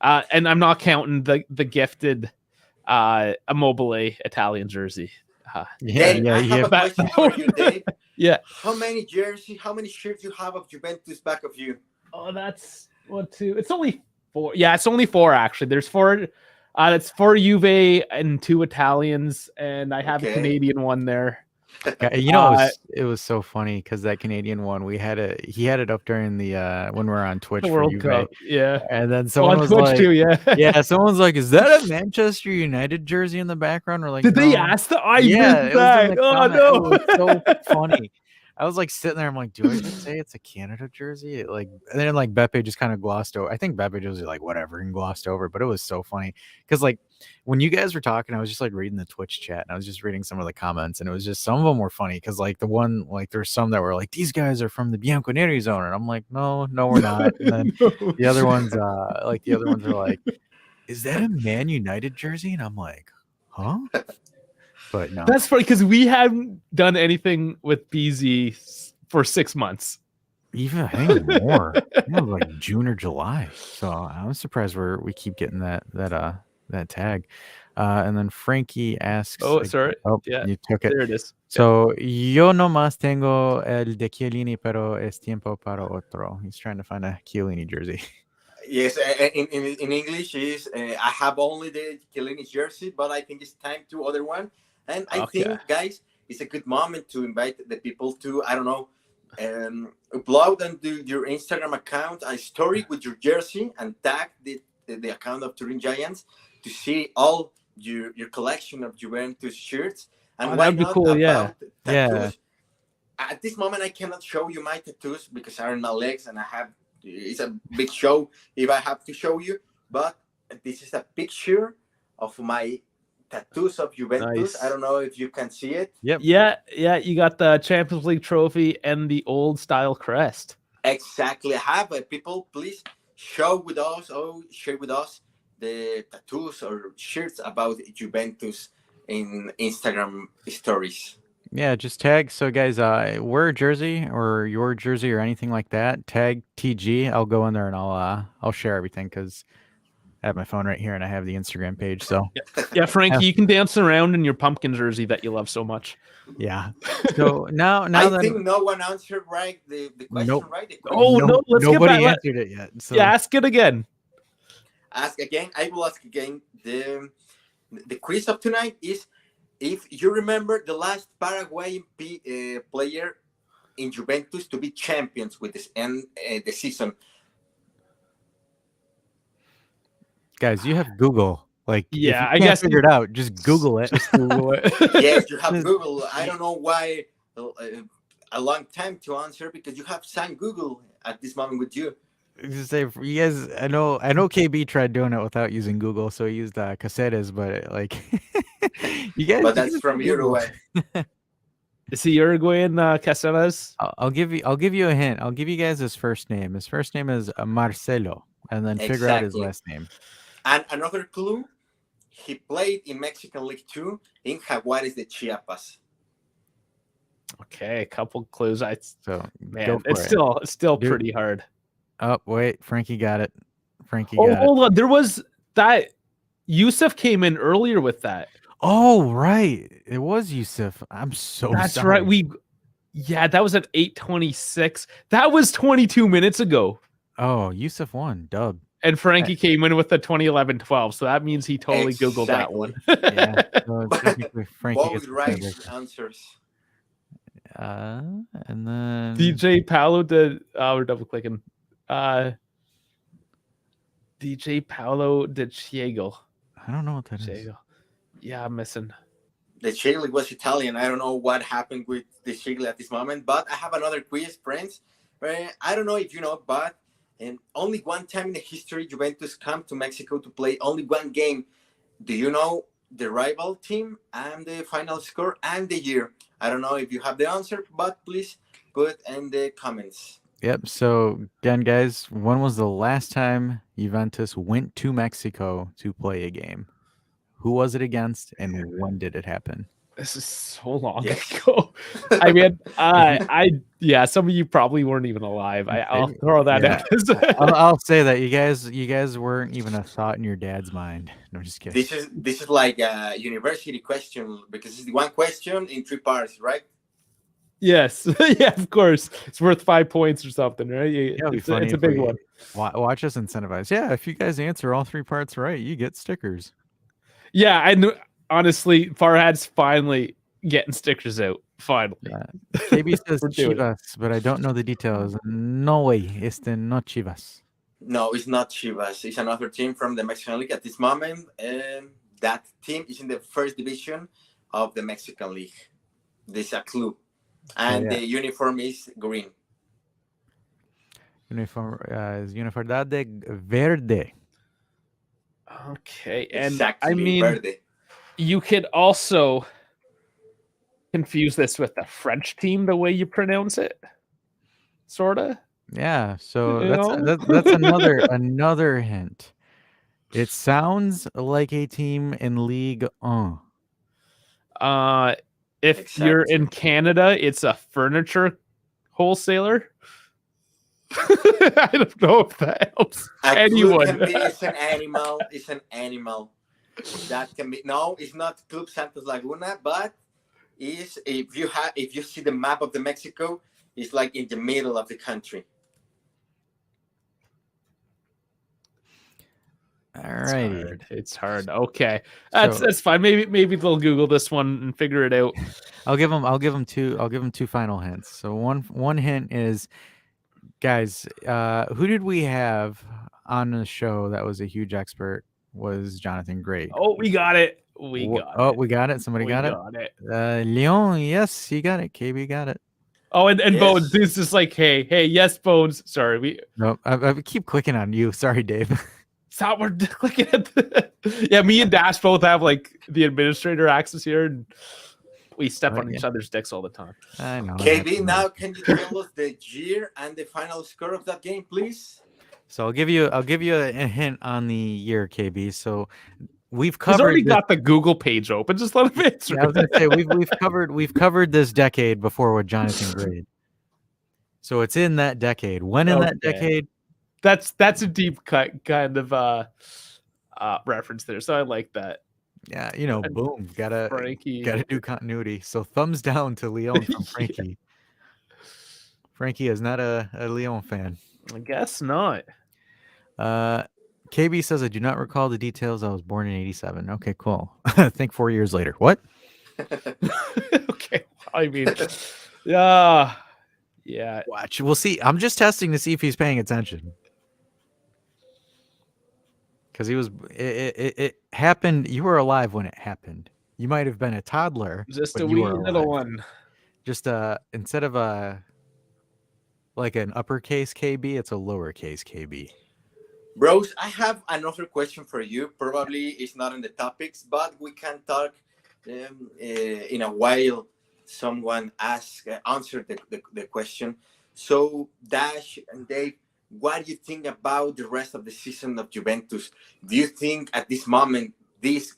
A: And I'm not counting the gifted Immobile Italian jersey.
B: Dave, I have a question for you, Dave.
A: Yeah.
B: How many shirts you have of Juventus back of you?
A: Oh, that's 1, 2. It's only 4. Yeah, it's only 4 actually. There's 4. That's 4 Juve and 2 Italians, and I have a Canadian one there.
C: You know, it was so funny because that Canadian one, he had it up during the when we were on Twitch
A: the
C: for
A: World
C: Juve.
A: Cup. Yeah,
C: and then someone was
A: Twitch
C: like,
A: too, yeah,
C: someone's like, "Is that a Manchester United jersey in the background?" Or like,
A: did
C: no.
A: they ask that? I missed
C: it was
A: that.
C: in the
A: Oh
C: comment.
A: no,
C: it was so funny. I was like sitting there. I'm like, do I just say it's a Canada jersey? Like, and then like Beppe just kind of glossed over. I think Beppe just was like whatever and glossed over. But it was so funny because like when you guys were talking, I was just like reading the Twitch chat and I was just reading some of the comments, and it was just some of them were funny because like the one like there's some that were like these guys are from the Bianconeri zone, and I'm like, no, we're not. And then the other ones are like, is that a Man United jersey? And I'm like, huh? But no,
A: That's funny because we haven't done anything with BZ for 6 months.
C: even I think more. It was like June or July. So I'm surprised we keep getting that tag. And then Frankie asks.
A: Oh, sorry.
C: Oh,
A: Yeah,
C: you took it.
A: there it is.
C: So yo nomás tengo el de Chiellini, pero es tiempo para otro. He's trying to find a Chiellini jersey.
B: Yes, in English is I have only the Chiellini jersey, but I think it's time to other one. And I think, guys, it's a good moment to invite the people to, I don't know, upload and do your Instagram account a story with your jersey and tag the account of Turin Giants to see all your collection of Juventus shirts. And why
A: that'd be
B: not
A: cool,
B: about tattoos?
C: Yeah.
B: At this moment, I cannot show you my tattoos because they're in my legs, and it's a big show if I have to show you. But this is a picture of my tattoos of Juventus.
A: Nice.
B: I don't know if you can see it.
C: Yep.
A: Yeah. You got the Champions League trophy and the old style crest.
B: Exactly. Have people please share with us the tattoos or shirts about Juventus in Instagram stories.
C: Yeah, just tag. So guys, wear a jersey or your jersey or anything like that. Tag TG. I'll go in there and I'll share everything because I have my phone right here and I have the Instagram page. So
A: yeah, Frankie, you can dance around in your pumpkin jersey that you love so much.
C: Yeah. So now
B: I think no one answered right the question.
C: Nope.
B: Right? The
A: question. No, let's
C: nobody
A: get back.
C: answered it yet. So.
A: Yeah, ask it again.
B: Ask again. I will ask again. The quiz of tonight is if you remember the last Paraguayan player in Juventus to be champions with this end the season.
C: Guys, you have Google. Like,
A: yeah,
C: if you can't figure it out, just Google it.
A: Just Google it.
B: Yes, you have Google. I don't know why a long time to answer because you have signed Google at this moment with you.
C: Say you guys, I know KB tried doing it without using Google, so he used Caceres, but like you guys.
B: But that's from Uruguay.
A: Is he Uruguayan Caceres?
C: I'll give you a hint. I'll give you guys his first name. His first name is Marcelo, and then figure out his last name.
B: And another clue, he played in Mexican League 2 in Jaguares de Chiapas.
A: Okay, a couple clues.
C: Man,
A: it's still pretty hard.
C: Oh wait, Frankie got it.
A: Hold on. There was that Yusuf came in earlier with that.
C: Oh right, it was Yusuf. I'm so
A: That's
C: sorry.
A: right. That was at 8:26. That was 22 minutes ago.
C: Oh, Yusuf won. Dub.
A: And Frankie came in with the 2011-12, so that means he totally Googled that one.
C: Yeah. So Frankie gets
B: right answers.
C: And then
A: DJ Paolo did. We're double clicking. DJ Paolo de Chiego.
C: I don't know what that is.
A: Yeah, I'm missing.
B: The Chile was Italian. I don't know what happened with the Chile at this moment, but I have another quiz, friends. I don't know if you know, but only one time in the history Juventus come to Mexico to play only one game. Do you know the rival team and the final score and the year? I don't know if you have the answer, but please put in the comments.
C: Yep. So again, guys, when was the last time Juventus went to Mexico to play a game? Who was it against, and when did it happen?
A: This is so long ago. I mean, some of you probably weren't even alive. I'll throw that out.
C: I'll say that you guys weren't even a thought in your dad's mind. No, I'm just kidding.
B: This is like a university question because it's one question in 3 parts, right?
A: Yes. Yeah, of course. It's worth 5 points or something, right? It's a big one.
C: Watch us incentivize. Yeah, if you guys answer all 3 parts right, you get stickers.
A: Yeah, I knew. Honestly, Farhad's finally getting stickers out. Finally.
C: Yeah. KB says Chivas, but I don't know the details. No way. No Chivas.
B: No, it's not Chivas. It's another team from the Mexican League at this moment. And that team is in the first division of the Mexican League. This is a clue. And
C: yeah.
B: the uniform is green.
C: Uniformidade Verde.
A: Okay, and I
B: Exactly,
A: mean,
B: verde.
A: you could also confuse this with the French team the way you pronounce it, sorta.
C: Yeah, so
A: You know,
C: that's another hint. It sounds like a team in League 1.
A: uh, if you're in
B: Exactly.
A: Canada, it's a furniture wholesaler. I don't know if that helps
B: A clue
A: anyone.
B: can be is an animal. It's an animal. That can be no. It's not Club Santos Laguna, but is if you see the map of the Mexico, it's like in the middle of the country.
C: Alrighty.
A: It's hard. Okay,
C: So
A: that's fine. Maybe they'll Google this one and figure it out.
C: I'll give them two final hints. So one hint is, guys, who did we have on the show that was a huge expert? Was Jonathan Grade.
A: Oh, we got it. We got
C: Oh,
A: it.
C: we got it. Somebody
A: We
C: got it.
A: got it.
C: Leon, yes, he got it. KB got it.
A: Oh, and
B: Yes.
A: Bones, this is like, hey, yes, Bones. Sorry, we
C: No, I keep clicking on you. Sorry, Dave.
A: stop. We're clicking at yeah. Me and Dash both have like the administrator access here, and we step on each other's dicks all the time.
C: I know.
B: KB, now can you tell us the year and the final score of that game, please?
C: So I'll give you a hint on the year, KB. So we've
A: He's
C: covered.
A: already got the Google page open. Just let him answer.
C: Yeah, I was gonna say we've covered this decade before with Jonathan Grade. So it's in that decade. When in that decade?
A: That's a deep cut kind of reference there. So I like that.
C: Yeah, you know,
A: And
C: boom, gotta
A: Frankie.
C: do continuity. So thumbs down to Leon from Frankie. Frankie is not a Leon fan.
A: I guess not.
C: KB says, I do not recall the details. I was born in 87. Okay, cool. I think 4 years later. What?
A: Okay. I mean, yeah.
C: Watch. We'll see. I'm just testing to see if he's paying attention. Because it happened. You were alive when it happened. You might have been a toddler.
A: Just
C: but
A: a
C: you
A: wee
C: were
A: little
C: alive.
A: one.
C: Just instead of like an uppercase KB, it's a lowercase KB.
B: Bros, I have another question for you. Probably it's not in the topics, but we can talk in a while. Someone answered the question. So, Dash and Dave, what do you think about the rest of the season of Juventus? Do you think at this moment this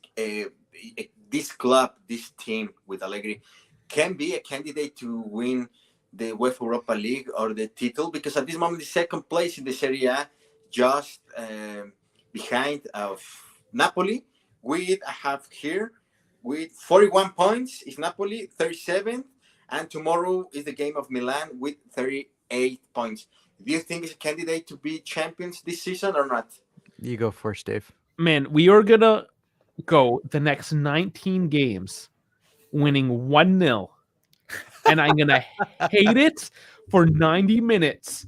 B: club, this team with Allegri, can be a candidate to win the UEFA Europa League or the title? Because at this moment, the second place in the Serie A, just behind of Napoli. I have here with 41 points is Napoli, 37, and tomorrow is the game of Milan with 38 points. Do you think it's a candidate to be champions this season or not?
C: You go first, Dave.
A: Man, we are gonna go the next 19 games winning 1-0. And I'm gonna hate it for 90 minutes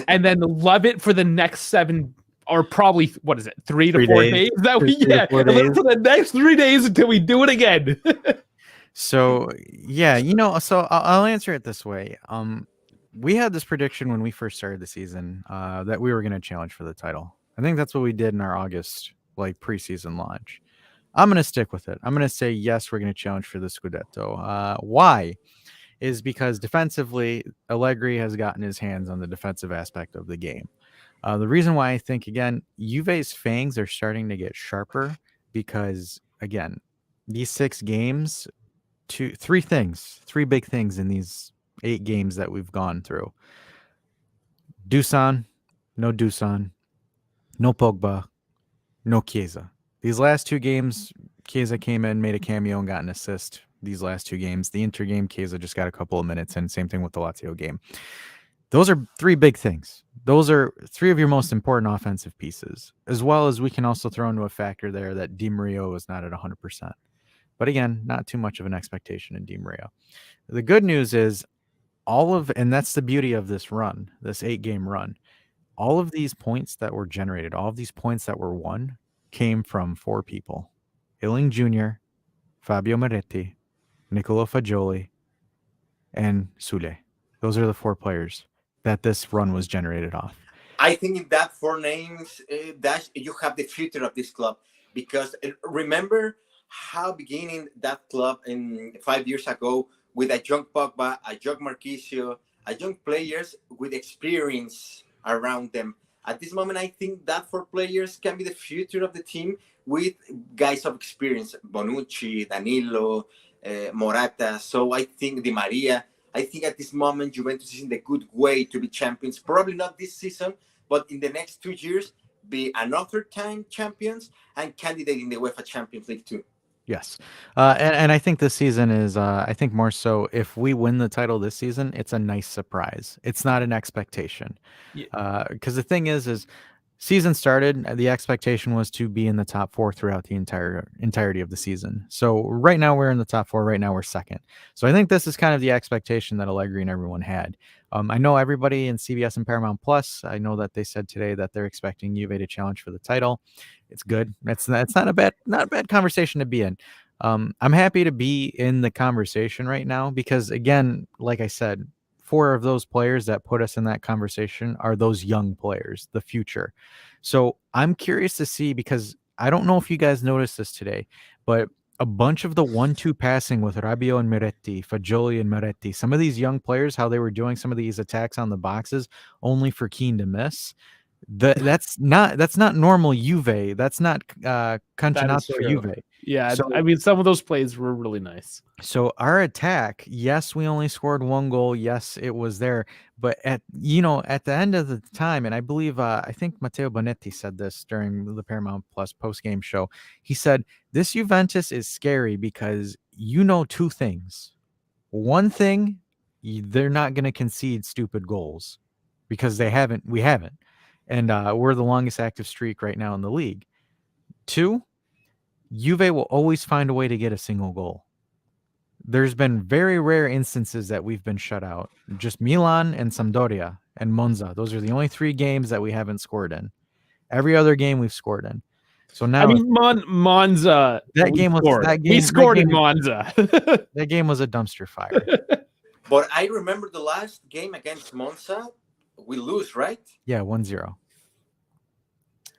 A: and then love it for the next 7 or probably 3 to 4 days that we for the next 3 days until we do it again.
C: So yeah, so I'll answer it this way. We had this prediction when we first started the season that we were going to challenge for the title. I think that's what we did in our August preseason launch. I'm going to stick with it. I'm going to say yes, we're going to challenge for the Scudetto. Why? Is because defensively, Allegri has gotten his hands on the defensive aspect of the game. The reason why I think, again, Juve's fangs are starting to get sharper because, again, these 6 games, 3 big things in these 8 games that we've gone through. Dusan, no Pogba, no Chiesa. These last 2 games, Chiesa came in, made a cameo, and got an assist. These last 2 games, the Inter game, Chiesa just got a couple of minutes, and same thing with the Lazio game. Those are 3 big things. Those are 3 of your most important offensive pieces, as well as we can also throw into a factor there that Di Maria was not at 100%. But again, not too much of an expectation in Di Maria. The good news is and that's the beauty of this run, this 8-game run. All of these points that were generated, all of these points that were won came from 4 people. Illing Jr., Fabio Moretti, Nicolo Fagioli, and Sule. Those are the 4 players that this run was generated off.
B: I think in that 4 names, that you have the future of this club, because remember how beginning that club in 5 years ago with a young Pogba, a young Marquisio, a young players with experience around them. At this moment, I think that 4 players can be the future of the team with guys of experience, Bonucci, Danilo, Morata. So I think Di Maria. I think at this moment Juventus is in the good way to be champions. Probably not this season, but in the next 2 years, be another time champions and candidate in the UEFA Champions League too.
C: Yes. And I think this season is, I think more so if we win the title this season, it's a nice surprise. It's not an expectation.
A: Yeah.
C: Because the thing is season started, the expectation was to be in the top 4 throughout the entirety of the season. So right now we're in the top 4. Right now we're second. So I think this is kind of the expectation that Allegri and everyone had. I know everybody in CBS and Paramount Plus, I know that they said today that they're expecting Juve to challenge for the title. It's good. It's not a bad conversation to be in. I'm happy to be in the conversation right now because, again, like I said, 4 of those players that put us in that conversation are those young players, the future. So I'm curious to see, because I don't know if you guys noticed this today, but a bunch of the 1-2 passing with Rabiot and Meretti, Fagioli and Meretti, some of these young players, how they were doing some of these attacks on the boxes only for Keane to miss. That's not normal Juve. That's not
A: That is
C: Cancinato
A: true.
C: Juve.
A: Yeah,
C: So
A: I mean, some of those plays were really nice.
C: so our attack, yes, we only scored 1 goal. Yes, it was there, but at the end of the time, and I believe I think Matteo Bonetti said this during the Paramount Plus post game show. He said this Juventus is scary because 2 things. One thing, they're not going to concede stupid goals because we haven't, and we're the longest active streak right now in the league. 2, Juve will always find a way to get a single goal. There's been very rare instances that we've been shut out. Just Milan and Sampdoria and Monza. Those are the only 3 games that we haven't scored in. Every other game we've scored in. So
A: I
C: now
A: mean, Monza.
C: that
A: We
C: game was
A: scored.
C: that
A: We
C: game that
A: scored in
C: game
A: Monza.
C: that game was a dumpster fire.
B: But I remember the last game against Monza, we lose, right?
C: Yeah, 1-0.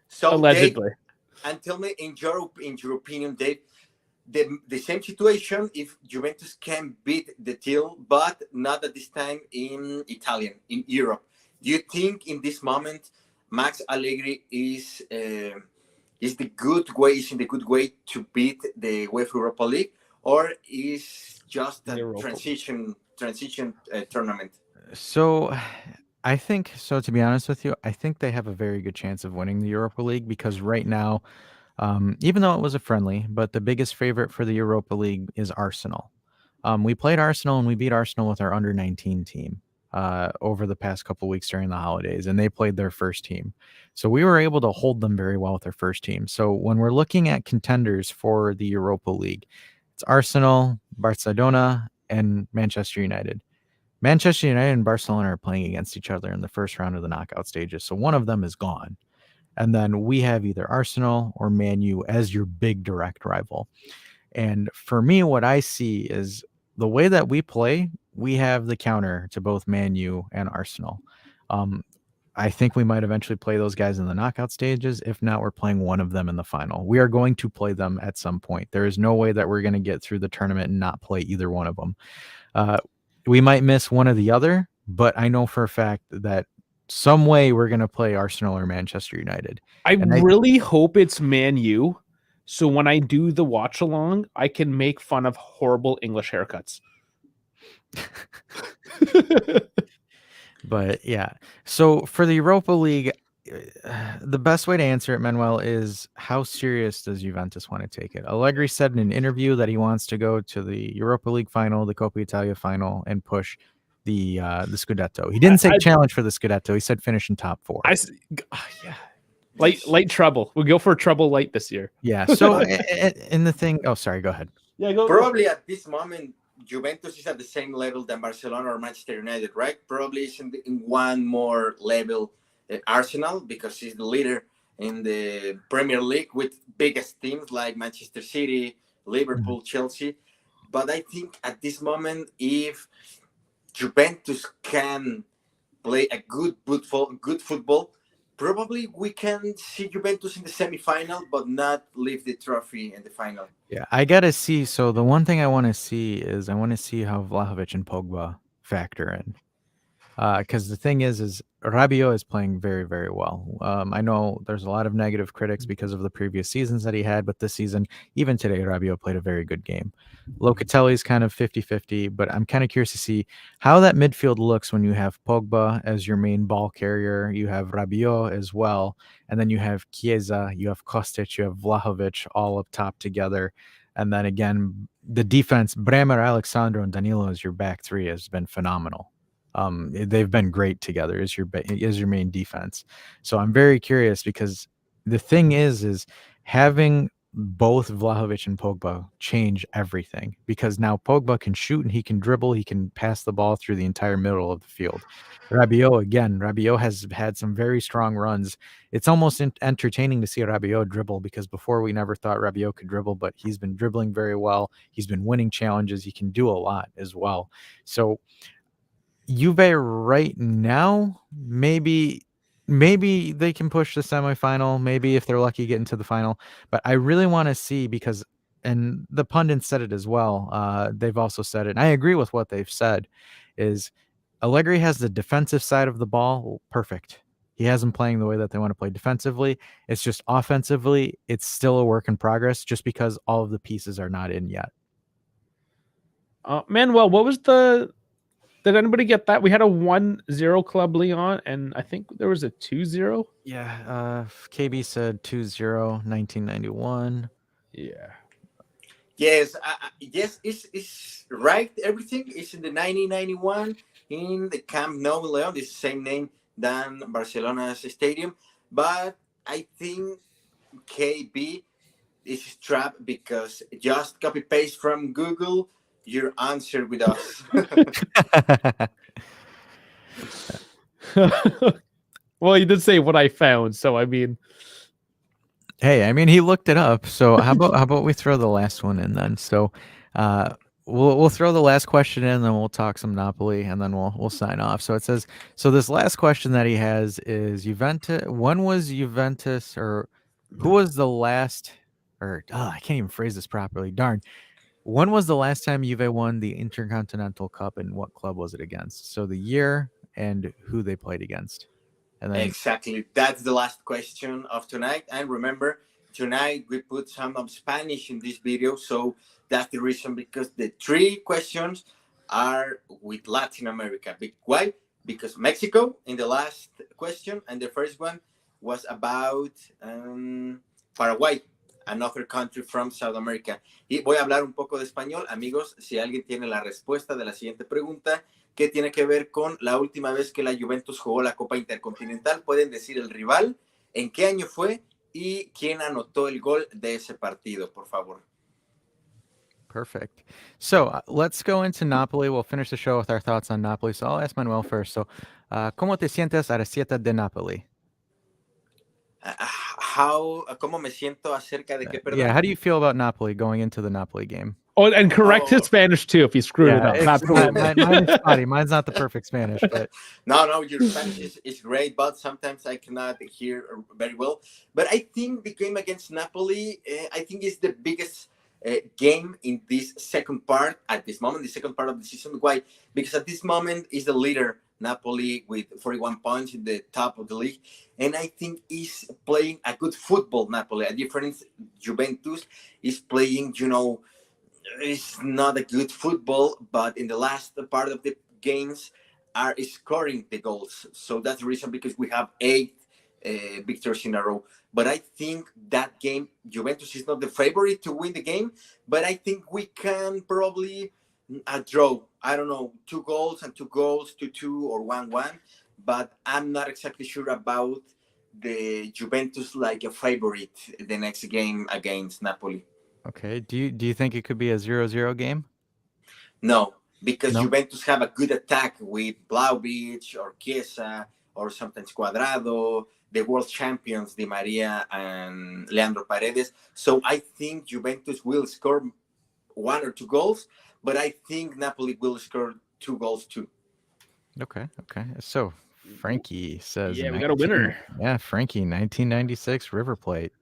B: So
A: Allegedly.
B: Dave, and tell me in your opinion, Dave, the same situation if Juventus can beat the Till, but not at this time in Europe. Do you think in this moment Max Allegri is in the good way to beat the UEFA Europa League, or is just a transition tournament?
C: So I think so, to be honest with you, I think they have a very good chance of winning the Europa League because right now, even though it was a friendly, but the biggest favorite for the Europa League is Arsenal. We played Arsenal and we beat Arsenal with our under 19 team over the past couple weeks during the holidays, and they played their first team. So we were able to hold them very well with their first team. So when we're looking at contenders for the Europa League, it's Arsenal, Barcelona, and Manchester United. Manchester United and Barcelona are playing against each other in the first round of the knockout stages. So one of them is gone. And then we have either Arsenal or Man U as your big direct rival. And for me, what I see is the way that we play, we have the counter to both Man U and Arsenal. I think we might eventually play those guys in the knockout stages. If not, we're playing one of them in the final. We are going to play them at some point. There is no way that we're going to get through the tournament and not play either one of them. We might miss one or the other, but I know for a fact that some way we're going to play Arsenal or Manchester United.
A: I really hope it's Man U. So when I do the watch along, I can make fun of horrible English haircuts.
C: But yeah, so for the Europa League, the best way to answer it, Manuel, is how serious does Juventus want to take it? Allegri said in an interview that he wants to go to the Europa League final, the Coppa Italia final, and push the Scudetto. He didn't say challenge for the Scudetto. He said finish in top 4.
A: Yeah. Light trouble. We'll go for trouble light this year.
C: Yeah. So in the thing, oh, sorry, go ahead.
A: Yeah, go.
B: Probably at this moment, Juventus is at the same level than Barcelona or Manchester United, right? Probably is in one more level Arsenal, because he's the leader in the Premier League with biggest teams like Manchester City, Liverpool, Chelsea. But I think at this moment, if Juventus can play a good football, probably we can see Juventus in the semifinal, but not leave the trophy in the final.
C: Yeah, I gotta see. So the one thing I want to see is I want to see how Vlahovic and Pogba factor in. Because the thing is Rabiot is playing very, very well. I know there's a lot of negative critics because of the previous seasons that he had, but this season, even today, Rabiot played a very good game. Locatelli's kind of 50-50, but I'm kind of curious to see how that midfield looks when you have Pogba as your main ball carrier, you have Rabiot as well, and then you have Chiesa, you have Kostic, you have Vlahovic all up top together. And then again, the defense, Bremer, Alexandro, and Danilo as your back three has been phenomenal. They've been great together as your main defense. So I'm very curious because the thing is having both Vlahovic and Pogba change everything, because now Pogba can shoot and he can dribble, he can pass the ball through the entire middle of the field. Rabiot has had some very strong runs. It's almost entertaining to see Rabiot dribble, because before we never thought Rabiot could dribble, but he's been dribbling very well. He's been winning challenges. He can do a lot as well. So Juve right now, maybe they can push the semifinal. Maybe if they're lucky, get into the final. But I really want to see, because, and the pundits said it as well. They've also said it, and I agree with what they've said, is Allegri has the defensive side of the ball perfect. He has them playing the way that they want to play defensively. It's just offensively, it's still a work in progress, just because all of the pieces are not in yet.
A: Manuel, what was the? Did anybody get that? We had a 1-0 Club Leon, and I think there was a 2-0.
C: Yeah, KB said 2-0, 1991.
A: Yeah.
B: Yes, yes, it's right. Everything is in the 1991 in the Camp Nou in Leon. It's the same name than Barcelona's stadium, but I think KB is trapped because just copy paste from Google your answer with us.
A: Well, you did say what I found, so I mean,
C: hey, I mean, he looked it up. So how about we throw the last one in then? So we'll throw the last question in, and then we'll talk some Napoli, and then we'll sign off. So it says, so this last question that he has is Juventus. When was Juventus, or who was the last, or I can't even phrase this properly. Darn. When was the last time Juve won the Intercontinental Cup, and what club was it against? So the year and who they played against. And then
B: Exactly. That's the last question of tonight. And remember, tonight we put some of Spanish in this video. So that's the reason, because the 3 questions are with Latin America. Why? Because Mexico in the last question, and the first one was about Paraguay, another country from South America. Y voy a hablar un poco de español. Amigos, si alguien tiene la respuesta de la siguiente pregunta, que tiene que ver con la última vez que la Juventus jugó la Copa Intercontinental, pueden decir el rival, en qué año fue y quién anotó el gol de ese partido, por favor.
C: Perfect. So let's go into Napoli. We'll finish the show with our thoughts on Napoli. So I'll ask Manuel first. So, ¿cómo te sientes a la siete de Napoli?
B: ¿Cómo me siento acerca de qué, perdón?
C: Yeah, how do you feel about Napoli going into the Napoli game?
A: Oh, and correct his Spanish too if he screwed it up.
C: Mine is spotty. Mine's not the perfect Spanish, but
B: no, your Spanish is great, but sometimes I cannot hear very well. But I think the game against Napoli, I think is the biggest game in this second part at this moment, the second part of the season. Why? Because at this moment is the leader, Napoli, with 41 points in the top of the league, and I think is playing a good football. Napoli, a difference. Juventus is playing, it's not a good football, but in the last part of the games are scoring the goals. So that's the reason, because we have 8 victories in a row. But I think that game, Juventus is not the favorite to win the game, but I think we can probably draw. I don't know, 2 goals and 2 goals, 2-2 or 1-1, but I'm not exactly sure about the Juventus like a favorite the next game against Napoli.
C: Okay. Do you think it could be a 0-0 game?
B: No, because Juventus have a good attack with Vlahovic or Chiesa or sometimes Cuadrado, the world champions Di Maria and Leandro Paredes. So I think Juventus will score 1 or 2 goals, but I think Napoli will score 2 goals too.
C: Okay. So Frankie says,
A: Yeah, we got a winner.
C: Yeah, Frankie, 1996 River Plate.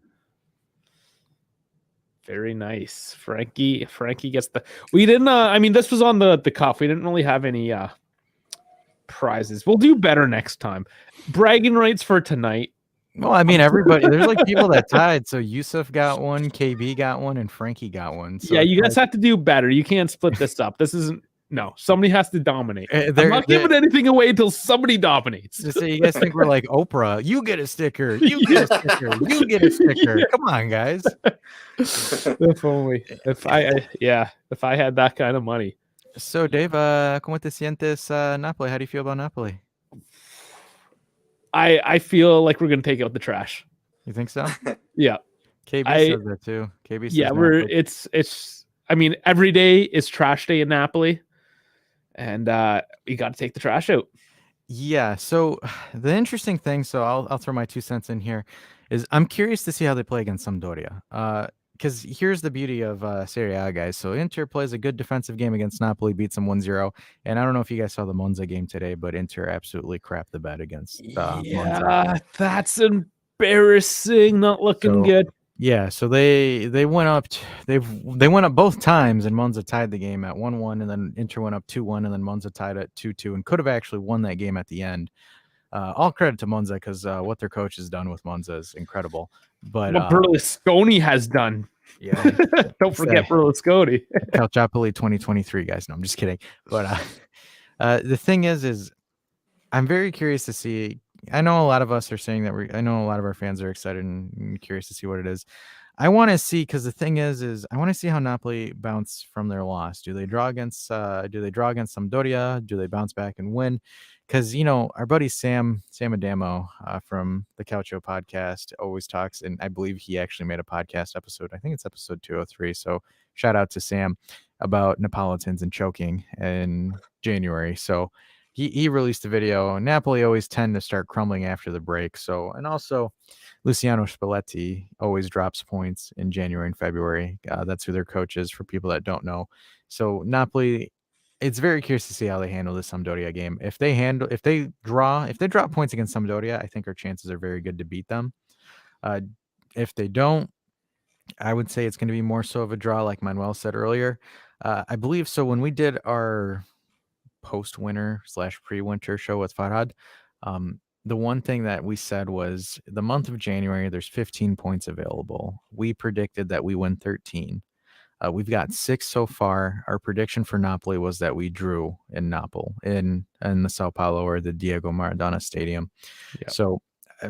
A: Very nice. Frankie gets the we didn't I mean this was on the cuff. We didn't really have any prizes. We'll do better next time. Bragging rights for tonight.
C: Well, I mean, everybody, there's like people that tied. So Yusuf got one, KB got one, and Frankie got one. So
A: yeah, you guys have to do better. You can't split this up. This isn't no, somebody has to dominate. I'm not giving anything away until somebody dominates.
C: So you guys think we're like Oprah? You get a sticker. You get a sticker. You get a sticker. Come on, guys.
A: If only. If I had that kind of money.
C: So Dave, ¿cómo te sientes Napoli? How do you feel about Napoli?
A: I feel like we're gonna take out the trash.
C: You think so?
A: Yeah.
C: KB says that too. KB says
A: Napoli. It's I mean, every day is trash day in Napoli. And you got to take the trash out.
C: Yeah. So the interesting thing, so I'll throw my 2 cents in here, is I'm curious to see how they play against Sampdoria. Because here's the beauty of Serie A, guys. So Inter plays a good defensive game against Napoli, beats them 1-0. And I don't know if you guys saw the Monza game today, but Inter absolutely crapped the bed against Monza.
A: That's embarrassing. Not looking good.
C: Yeah, so they went up. They went up both times, and Monza tied the game at 1-1, and then Inter went up 2-1, and then Monza tied at 2-2, and could have actually won that game at the end. All credit to Monza because what their coach has done with Monza is incredible. But
A: what Berlusconi has done.
C: Yeah,
A: don't forget Berlusconi.
C: Calciopoli 2023, guys. No, I'm just kidding. But the thing is I'm very curious to see. I know a lot of us are saying that I know a lot of our fans are excited and curious to see what it is. I want to see, because the thing is I want to see how Napoli bounce from their loss. Do they draw against Sampdoria? Do they bounce back and win? Because our buddy Sam Adamo from the Calcio podcast always talks, and I believe he actually made a podcast episode. I think it's episode 203. So shout out to Sam about Neapolitans and choking in January. So he released a video. Napoli always tend to start crumbling after the break. So, and also Luciano Spalletti always drops points in January and February. That's who their coach is, for people that don't know. So Napoli, it's very curious to see how they handle the Sampdoria game. If they drop points against Sampdoria, I think our chances are very good to beat them. If they don't, I would say it's going to be more so of a draw, like Manuel said earlier. I believe so. When we did our post-winter / pre-winter show with Farhad, the one thing that we said was the month of January, there's 15 points available. We predicted that we win 13. We've got 6 so far. Our prediction for Napoli was that we drew in Napoli, in the Sao Paulo or the Diego Maradona Stadium. Yep. So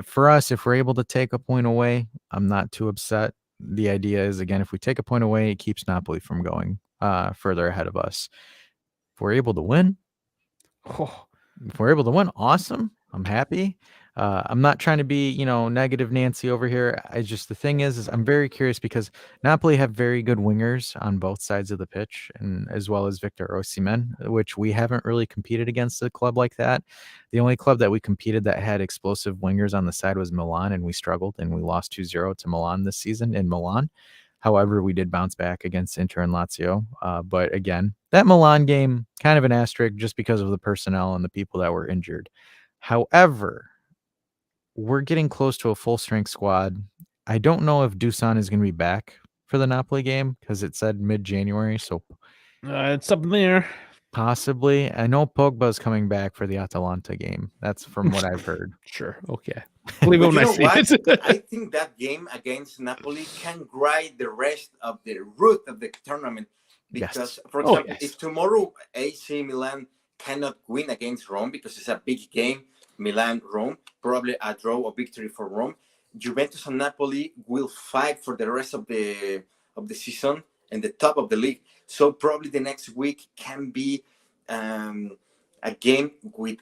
C: for us, if we're able to take a point away, I'm not too upset. The idea is, again, if we take a point away, it keeps Napoli from going further ahead of us. If we're able to win, awesome. I'm happy. I'm not trying to be, negative Nancy over here. The thing is I'm very curious because Napoli have very good wingers on both sides of the pitch, and as well as Victor Osimhen, which we haven't really competed against a club like that. The only club that we competed that had explosive wingers on the side was Milan, and we struggled, and we lost 2-0 to Milan this season in Milan. However, we did bounce back against Inter and Lazio. But again, that Milan game, kind of an asterisk just because of the personnel and the people that were injured. However, we're getting close to a full-strength squad. I don't know if Dusan is going to be back for the Napoli game because it said mid-January. So
A: it's up there.
C: Possibly. I know Pogba's coming back for the Atalanta game. That's from what I've heard.
A: Sure. Okay. Believe it when I see it.
B: I think that game against Napoli can guide the rest of the route of the tournament. Because, for example, if tomorrow AC Milan cannot win against Rome because it's a big game, Milan-Rome, probably a draw or victory for Rome, Juventus and Napoli will fight for the rest of the season and the top of the league. So probably the next week can be a game with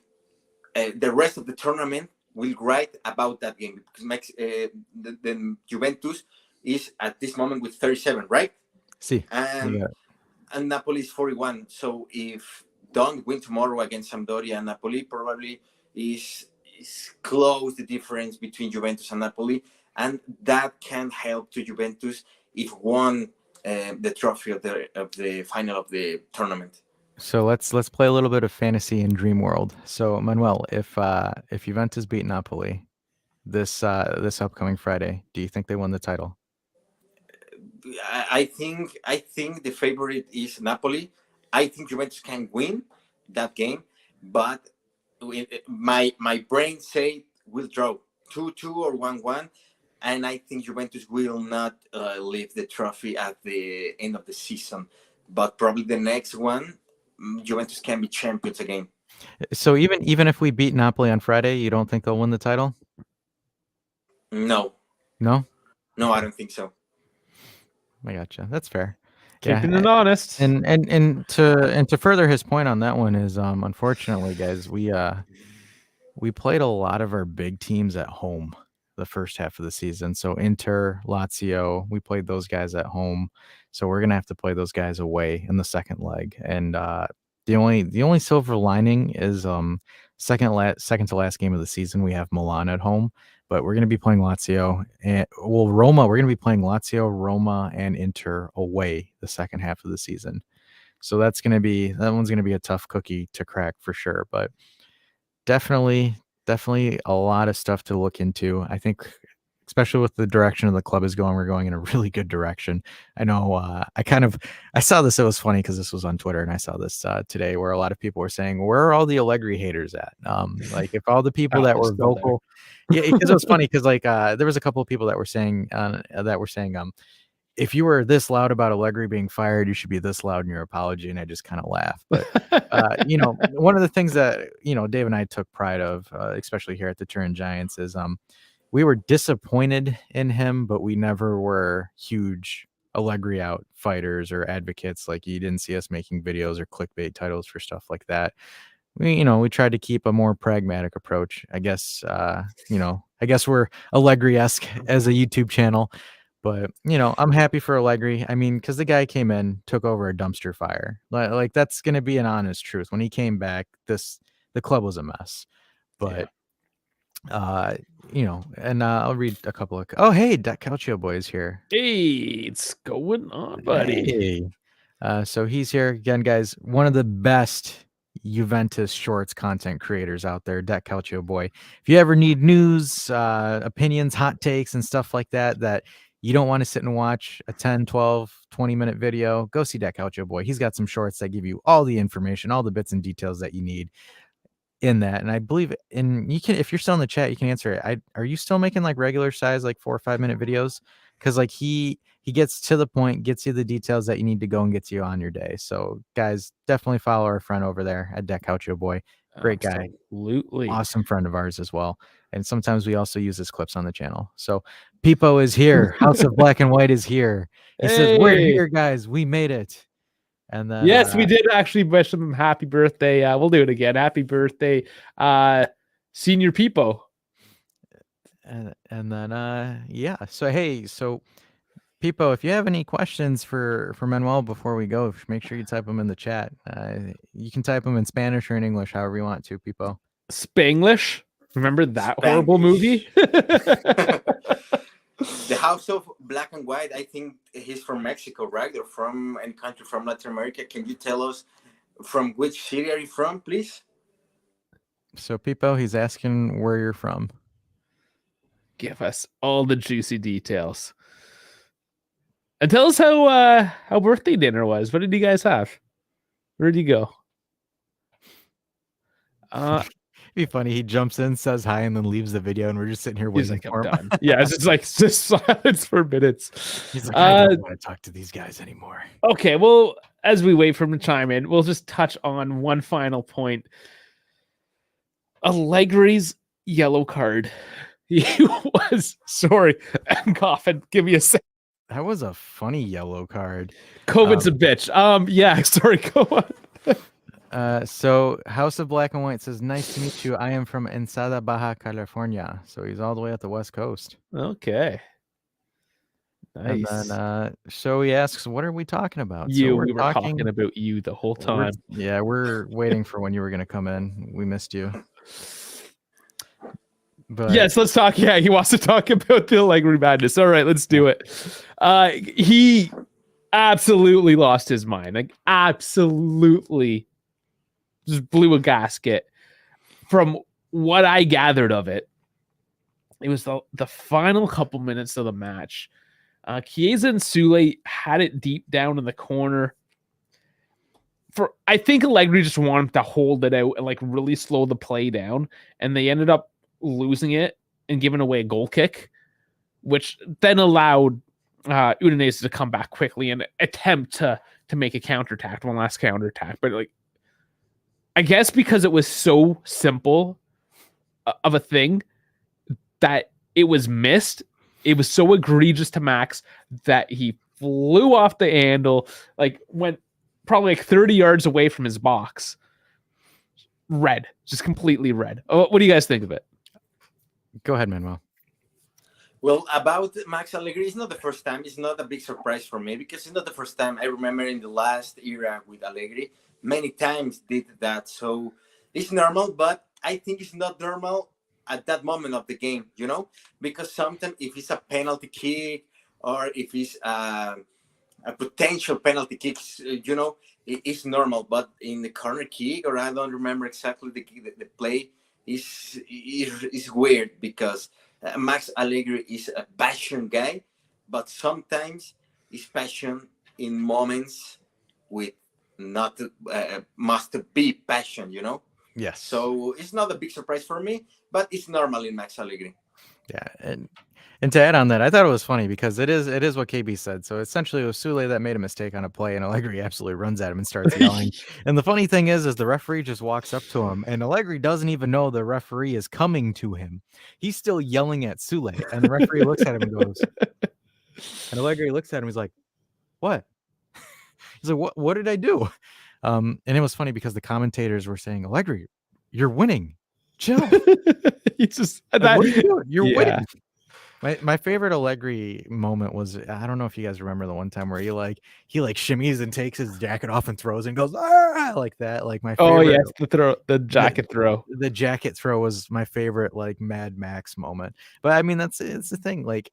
B: the rest of the tournament will write about that game because the Juventus is at this moment with 37, right?
C: See,
B: and Napoli is 41. So if don't win tomorrow against Sampdoria and Napoli, probably is close the difference between Juventus and Napoli, and that can help to Juventus if won the trophy of the final of the tournament.
C: So let's play a little bit of fantasy and dream world. So Manuel, if Juventus beat Napoli this upcoming Friday, do you think they won the title?
B: I think the favorite is Napoli. I think Juventus can win that game, but my brain say will draw 2-2 or 1-1, and I think Juventus will not leave the trophy at the end of the season, but probably the next one, Juventus can be champions again.
C: So even if we beat Napoli on Friday, you don't think they'll win the title?
B: No,
C: No?
B: no, I
C: Okay.
B: don't think so.
C: I gotcha. That's fair.
A: Keeping
C: Yeah.
A: it honest.
C: And to further his point on that one is unfortunately, guys, we played a lot of our big teams at home the first half of the season. So Inter, Lazio, we played those guys at home. So we're gonna have to play those guys away in the second leg. And the only silver lining is second to last game of the season we have Milan at home, but we're gonna be playing Lazio and Roma. We're gonna be playing Lazio, Roma, and Inter away the second half of the season. So that one's gonna be a tough cookie to crack for sure. But definitely, definitely a lot of stuff to look into. I think, especially with the direction of the club is going, we're going in a really good direction. I know. I saw this. It was funny because this was on Twitter, and I saw this today, where a lot of people were saying, "Where are all the Allegri haters at?" Like if all the people that
A: They're
C: were
A: still there.
C: vocal, yeah, because it was funny because there was a couple of people that were saying if you were this loud about Allegri being fired, you should be this loud in your apology. And I just kind of laughed. But, one of the things that, Dave and I took pride of, especially here at the Turin Giants, is we were disappointed in him, but we never were huge Allegri out fighters or advocates. Like you didn't see us making videos or clickbait titles for stuff like that. We tried to keep a more pragmatic approach. I guess we're Allegri-esque as a YouTube channel. But, I'm happy for Allegri. I mean, because the guy came in, took over a dumpster fire. Like that's going to be an honest truth. When he came back, the club was a mess. But, and I'll read a couple of. Oh, hey, that Calcio boy is here.
A: Hey, it's going on, buddy.
C: Hey. So he's here again, guys. One of the best Juventus shorts content creators out there, Deck Calcio boy. If you ever need news, opinions, hot takes, and stuff like that you don't want to sit and watch a 10, 12, 20-minute video, go see Deck Calcio boy. He's got some shorts that give you all the information, all the bits and details that you need in that. And I believe you can, if you're still in the chat, you can answer it. Are you still making like regular size, like 4 or 5 minute videos? Because like he gets to the point, gets you the details that you need to go and gets you on your day. So guys, definitely follow our friend over there at Deck Calcio boy. Great guy.
A: Absolutely.
C: Awesome friend of ours as well. And sometimes we also use his clips on the channel. So Pipo is here. House of Black and White is here. He says, "We're here, guys. We made it." And then
A: yes, we did actually wish him happy birthday. We'll do it again. Happy birthday, Senior Pipo.
C: And then yeah. So hey, Pipo, if you have any questions for Manuel before we go, make sure you type them in the chat. You can type them in Spanish or in English, however you want to, Pipo.
A: Spanglish? Remember that horrible movie?
B: The House of Black and White, I think he's from Mexico, right? Or from any country from Latin America. Can you tell us from which city are you from, please?
C: So Pipo, he's asking where you're from.
A: Give us all the juicy details. And tell us how birthday dinner was. What did you guys have? Where did you go?
C: It'd be funny. He jumps in, says hi, and then leaves the video, and we're just sitting here waiting for him.
A: Done. Yeah, it's just like just silence for minutes.
C: He's like, I don't want to talk to these guys anymore.
A: Okay, well, as we wait for him to chime in, we'll just touch on one final point. Allegri's yellow card. He was sorry. I'm coughing. Give me a sec.
C: That was a funny yellow card.
A: COVID's a bitch. Yeah, sorry, go on.
C: So House of Black and White says, "Nice to meet you. I am from Ensada, Baja California." So he's all the way at the West Coast.
A: Okay. Nice.
C: And then so he asks, "What are we talking about?"
A: We were talking about you the whole time.
C: We're waiting for when you were going to come in. We missed you. But
A: yes, let's talk. Yeah, he wants to talk about the Allegri madness. All right, let's do it. absolutely lost his mind. Like absolutely just blew a gasket. From what I gathered of it, it was the final couple minutes of the match. Chiesa and Sule had it deep down in the corner. I think Allegri just wanted to hold it out and like really slow the play down, and they ended up losing it and giving away a goal kick, which then allowed Udinese to come back quickly and attempt to make a counterattack, one last counterattack. But like, I guess because it was so simple of a thing that it was missed, it was so egregious to Max that he flew off the handle, like went probably like 30 yards away from his box. Red, just completely red. What do you guys think of it?
C: Go ahead, Manuel.
B: Well, about Max Allegri, it's not the first time. It's not a big surprise for me because it's not the first time. I remember in the last era with Allegri, many times did that. So it's normal, but I think it's not normal at that moment of the game, you know, because sometimes if it's a penalty kick or if it's a potential penalty kick, you know, it's normal. But in the corner kick, or I don't remember exactly the play, is weird because Max Allegri is a passion guy, but sometimes his passion in moments with not must be passion, you know.
C: Yes.
B: So it's not a big surprise for me, but it's normal in Max Allegri.
C: Yeah, and to add on that, I thought it was funny because it is what KB said. So essentially, it was Sule that made a mistake on a play, and Allegri absolutely runs at him and starts yelling. And the funny thing is the referee just walks up to him, and Allegri doesn't even know the referee is coming to him. He's still yelling at Sule, and the referee looks at him and goes, and Allegri looks at him, he's like, "What?" He's like, "What did I do?" And it was funny because the commentators were saying, "Allegri, you're winning. Chill."
A: He's just
C: like, what are you doing? You're winning. My favorite Allegri moment was, I don't know if you guys remember the one time where he shimmies and takes his jacket off and throws and goes like that. Like my favorite.
A: Oh yes, the jacket throw.
C: The jacket throw was my favorite, like Mad Max moment. But I mean, it's the thing. Like,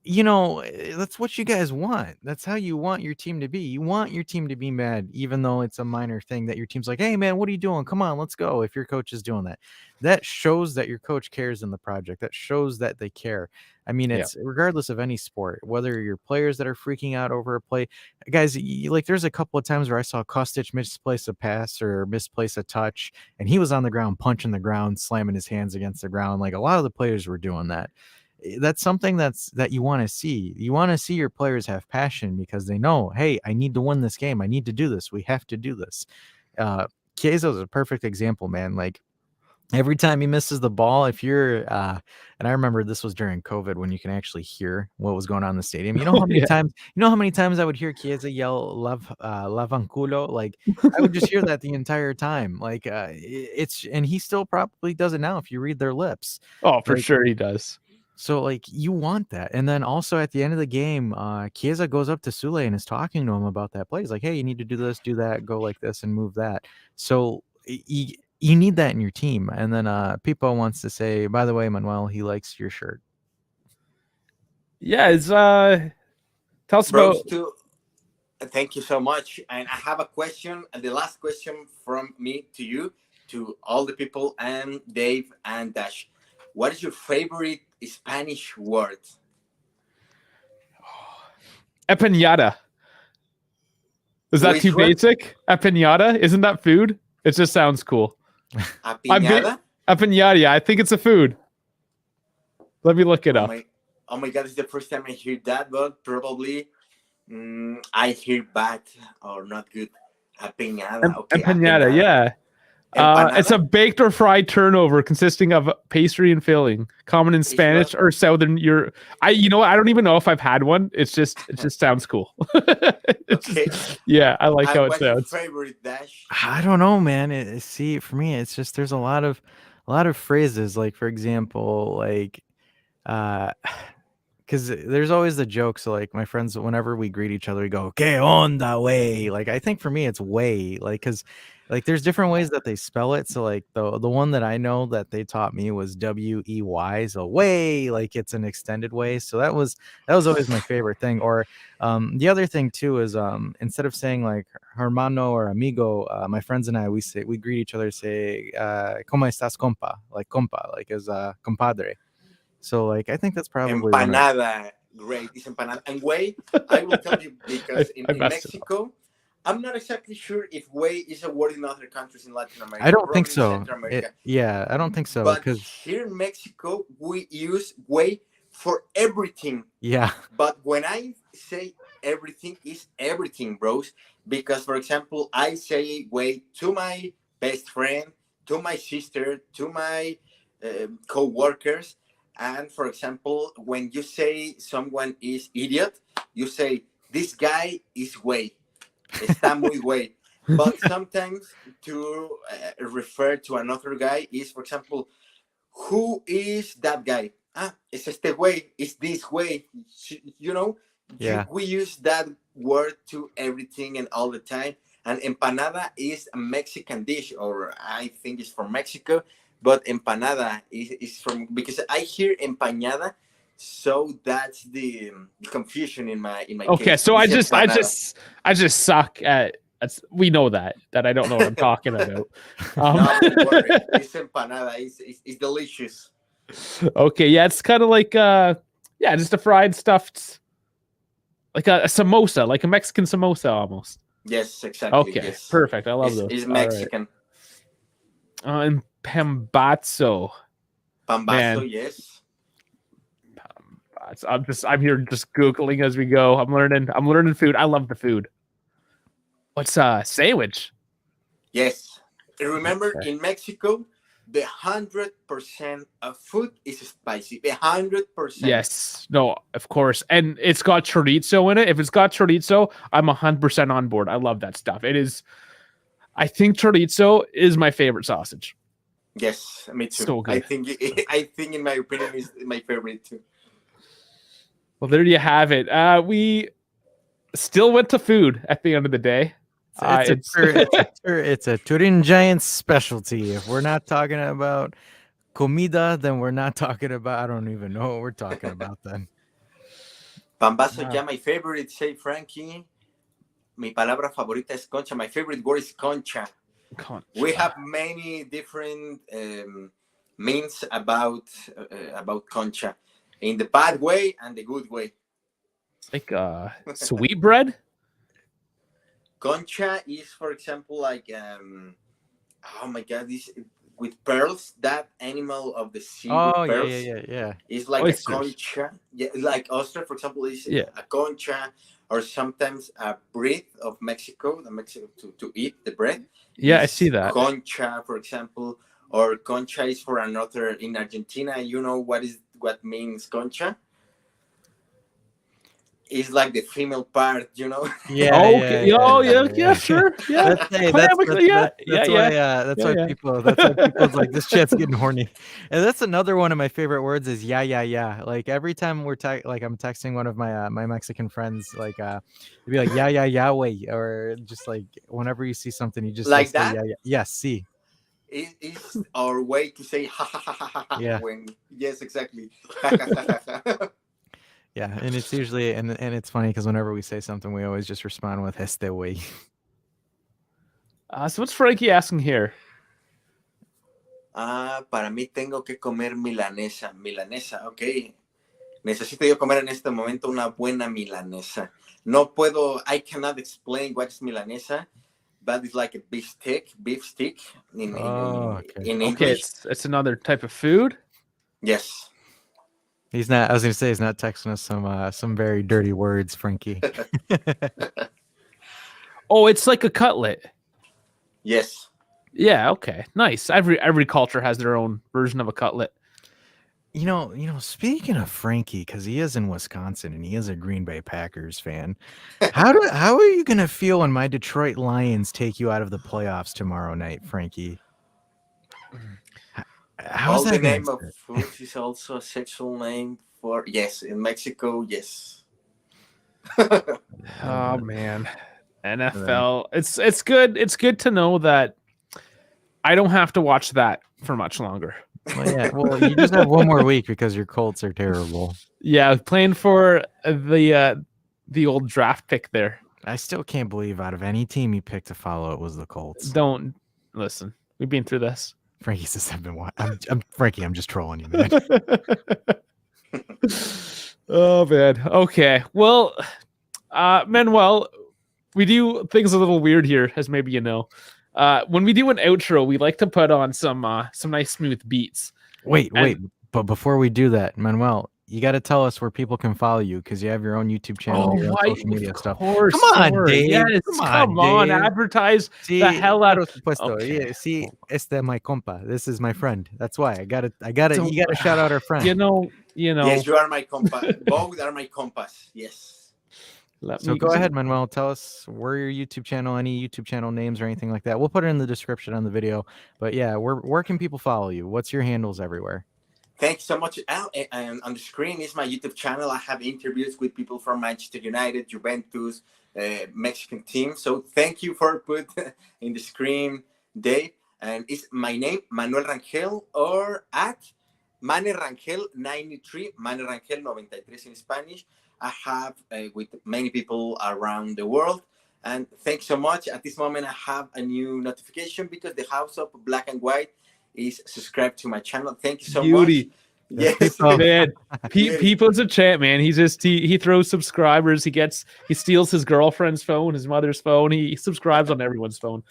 C: you know, that's what you guys want. That's how you want your team to be. You want your team to be mad, even though it's a minor thing that your team's like, "Hey man, what are you doing? Come on, let's go." If your coach is doing that, that shows that your coach cares in the project. That shows that they care. I mean, it's regardless of any sport, whether you're players that are freaking out over a play, guys, like there's a couple of times where I saw Kostic misplace a pass or misplace a touch, and he was on the ground, punching the ground, slamming his hands against the ground. Like a lot of the players were doing that. That's something that you want to see. You want to see your players have passion because they know, hey, I need to win this game. I need to do this. We have to do this. Chiesa is a perfect example, man. Like every time he misses the ball, if you're and I remember this was during COVID when you can actually hear what was going on in the stadium. You know how many times I would hear Chiesa yell Lavanculo? Like I would just hear that the entire time. Like it's, and he still probably does it now if you read their lips.
A: Oh, for sure he does.
C: So, like, you want that. And then also at the end of the game, Chiesa goes up to Sule and is talking to him about that play. He's like, hey, you need to do this, do that, go like this, and move that. So you need that in your team. And then Pipo wants to say, by the way, Manuel, he likes your shirt.
A: Yeah, it's tell us about.
B: Thank you so much. And I have a question, and the last question from me to you, to all the people, and Dave and Dash. What is your favorite Spanish word?
A: Empanada. Is that too basic? Empanada? Isn't that food? It just sounds cool.
B: Empanada?
A: Empanada, yeah. I think it's a food. Let me look it up.
B: Oh my God, it's the first time I hear that, but probably I hear bad or not good. Empanada. Okay,
A: empanada, yeah. It's a baked or fried turnover consisting of pastry and filling, common in Spanish or Southern Europe. I don't even know if I've had one. It just sounds cool. Yeah, I like how it sounds.
B: Your favorite Dash?
C: I don't know, man. See, for me, it's just there's a lot of phrases. Like for example, like because there's always the joke. So like my friends, whenever we greet each other, we go "Que onda, way." Like I think for me, it's way. Like because like there's different ways that they spell it. So like the one that I know that they taught me was WEY. So way, like it's an extended way. So that was always my favorite thing. Or the other thing too is instead of saying like hermano or amigo, my friends and I we greet each other, say "Cómo estás, compa?" Like compa, like as compadre. So like I think that's probably one of
B: Empanada, great. It's empanada. And way, I will tell you because
A: I
B: in
A: messed it up.
B: Mexico, I'm not exactly sure if way is a word in other countries in Latin America,
C: I don't think
B: probably in
C: so.
B: Central America.
C: Yeah, I don't think so.
B: But
C: Because
B: here in Mexico, we use way for everything.
C: yeah,
B: But when I say everything, is everything, bros. Because, for example, I say way to my best friend, to my sister, to my co-workers. And for example, when you say someone is idiot, you say, this guy is way. Está muy way. But sometimes to refer to another guy is, for example, who is that guy? Ah, es este way, it's this way. You know,
C: yeah,
B: we use that word to everything and all the time. And empanada is a Mexican dish, or I think it's from Mexico, but empanada is from, because I hear empañada, so that's the confusion in my
A: Okay,
B: case.
A: so
B: It's empanada.
A: I just suck at. We know that I don't know what I'm talking about.
B: No, don't worry. It's empanada. It's delicious.
A: Okay, yeah, it's kind of like yeah, just a fried stuffed, like a samosa, like a Mexican samosa almost.
B: Yes, exactly.
A: Okay,
B: Yes.
A: perfect. I love those.
B: It's
A: All right.
B: Mexican.
A: And pambazo.
B: Pambazo,
A: Man.
B: yes.
A: I'm here just googling as we go. I'm learning food. I love the food. What's sandwich?
B: Yes. Remember,
A: Okay.
B: in Mexico, the 100% of food is spicy. 100%.
A: Yes. No, of course. And it's got chorizo in it. If it's got chorizo, I'm 100% on board. I love that stuff. It is. I think chorizo is my favorite sausage.
B: Yes, me too.
A: So good.
B: I think, in my opinion, is my favorite too.
A: Well, there you have it. We still went to food at the end of the day.
C: it's a Turin Giants specialty. If we're not talking about comida, then we're not talking about. I don't even know what we're talking about then.
B: Pambazo, yeah, my favorite, say Frankie. Mi palabra favorita es concha. My favorite word is concha. We have many different means about concha, in the bad way and the good way.
A: Like sweet bread.
B: Concha is, for example, like oh my god, this with pearls. That animal of the sea with pearls.
C: Yeah.
B: It's like
A: Oysters.
B: a concha. Yeah, like oyster, for example, is
A: Yeah.
B: a concha, or sometimes a bread of Mexico. The Mexico to eat the bread.
A: Yeah, I see that.
B: Concha, for example, or concha is for another in Argentina. You know what means concha? It's like the female part, you know.
C: Yeah.
A: Yeah, sure. Yeah.
C: That's why people's like, this chat's getting horny. And that's another one of my favorite words is yeah. Like every time I'm texting one of my my Mexican friends, like it'd be like yeah way, or just like whenever you see something, you just
B: like
C: say,
B: that.
C: Yeah, see.
B: It's our way to say ha ha ha ha.
C: Yeah.
B: Yes, exactly.
C: Yeah, and it's usually and it's funny because whenever we say something, we always just respond with este way.
A: So what's Frankie asking here?
B: Para mí tengo que comer milanesa. Milanesa, ok. Necesito yo comer en este momento una buena milanesa. No puedo, I cannot explain what is milanesa, but it's like a beef stick in English.
A: Okay, it's another type of food.
B: Yes.
C: He's not. I was going to say he's not texting us some very dirty words, Frankie.
A: Oh, it's like a cutlet.
B: Yes.
A: Yeah. Okay. Nice. Every culture has their own version of a cutlet.
C: You know. Speaking of Frankie, because he is in Wisconsin and he is a Green Bay Packers fan. How are you going to feel when my Detroit Lions take you out of the playoffs tomorrow night, Frankie?
B: How's the name of food is also a sexual name for yes in Mexico. Yes.
A: Oh man, NFL. It's good. It's good to know that I don't have to watch that for much longer.
C: Well, yeah. Well, you just have one more week because your Colts are terrible.
A: Yeah, playing for the old draft pick there.
C: I still can't believe out of any team you picked to follow it was the Colts.
A: Don't listen. We've been through this.
C: Frankie says I've been watching. Frankie, I'm just trolling you, man.
A: Oh man. Okay. Well, Manuel, we do things a little weird here, as maybe you know. When we do an outro, we like to put on some nice smooth beats.
C: Wait. But before we do that, Manuel, you got to tell us where people can follow you because you have your own YouTube channel, your own social media stuff.
A: Course,
C: come on, Dave.
A: Yes, come on, advertise the hell out of.
C: Okay. Yeah, see, my compa. This is my friend. That's why I gotta. You gotta shout out our friend.
A: You know.
B: Yes, you are my compass. Both are my compass. Yes.
C: So go ahead, Manuel. Tell us where your YouTube channel, any YouTube channel names or anything like that. We'll put it in the description on the video. But yeah, where can people follow you? What's your handles everywhere?
B: Thanks so much. And on the screen is my YouTube channel. I have interviews with people from Manchester United, Juventus, Mexican team. So thank you for put in the screen, Dave. And it's my name, Manuel Rangel, or at Mane Rangel 93, Mane Rangel 93 in Spanish. I have with many people around the world. And thanks so much. At this moment, I have a new notification because the House of Black and White is subscribed to my channel. Thank you so much. Yes,
A: man. People's a champ, man. He throws subscribers. He steals his girlfriend's phone, his mother's phone. He subscribes on everyone's phone.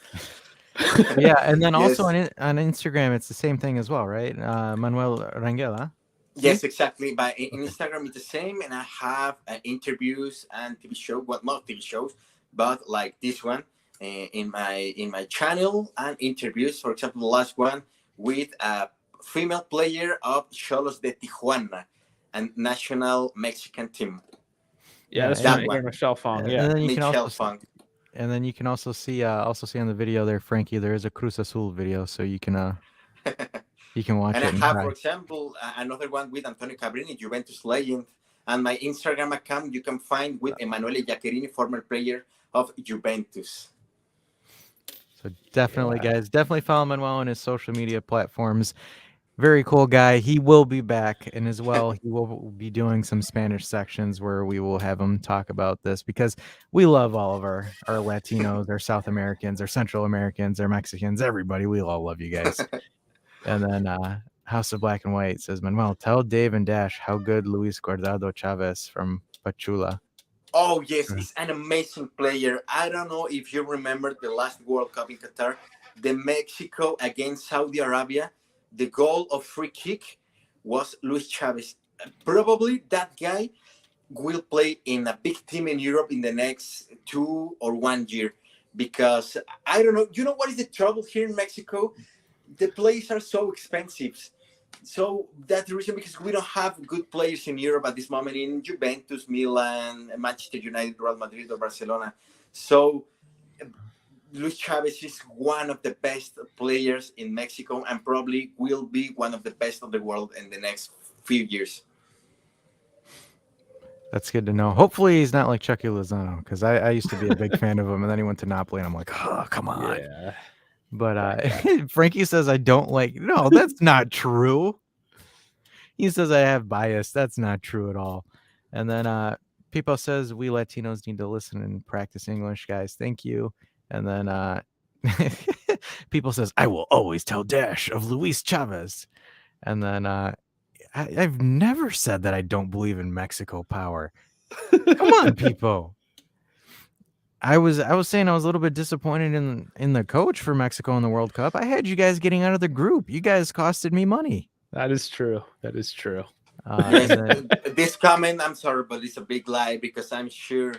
C: Yeah, and then also on Instagram, it's the same thing as well, right? Manuel Rangel, huh?
B: Yes, exactly. But in Instagram, it's the same, and I have interviews and TV shows. Well, not TV shows, but like this one in my channel, and interviews. For example, the last one with a female player of Xolos de Tijuana and national Mexican team.
A: Yeah, that's that one. Michelle Fong. Yeah,
C: and then you
B: Michelle Fong.
C: And then you can also see on the video there, Frankie. There is a Cruz Azul video, so you can you can watch
B: and
C: it.
B: I have, for example, another one with Antonio Cabrini, Juventus legend, and my Instagram account you can find with Emanuele Giaccherini, former player of Juventus.
C: So definitely, guys, definitely follow Manuel on his social media platforms. Very cool guy. He will be back, and as well, he will be doing some Spanish sections where we will have him talk about this because we love all of our Latinos, our South Americans, our Central Americans, our Mexicans, everybody. We all love you guys. And then House of Black and White says, Manuel, tell Dave and Dash how good Luis Guardado Chavez from Pachula.
B: Oh, yes, he's an amazing player. I don't know if you remember the last World Cup in Qatar, the Mexico against Saudi Arabia. The goal of free kick was Luis Chavez. Probably that guy will play in a big team in Europe in the next 2 or 1 year. Because, I don't know, you know what is the trouble here in Mexico? The players are so expensive. So that's the reason, because we don't have good players in Europe at this moment in Juventus, Milan, Manchester United, Real Madrid, or Barcelona. So Luis Chavez is one of the best players in Mexico and probably will be one of the best of the world in the next few years.
C: That's good to know. Hopefully he's not like Chucky Lozano, because I used to be a big fan of him, and then he went to Napoli, and I'm like, oh, come on.
A: Yeah.
C: But Frankie says I don't like. No, that's not true. He says I have bias. That's not true at all. And then Pipo says we Latinos need to listen and practice English, guys. Thank you. And then People says I will always tell Dash of Luis Chavez. And then I've never said that I don't believe in Mexico power. Come on, Pipo. I was saying I was a little bit disappointed in the coach for Mexico in the World Cup. I had you guys getting out of the group. You guys costed me money.
A: That is true. That is true.
B: This comment, I'm sorry, but it's a big lie, because I'm sure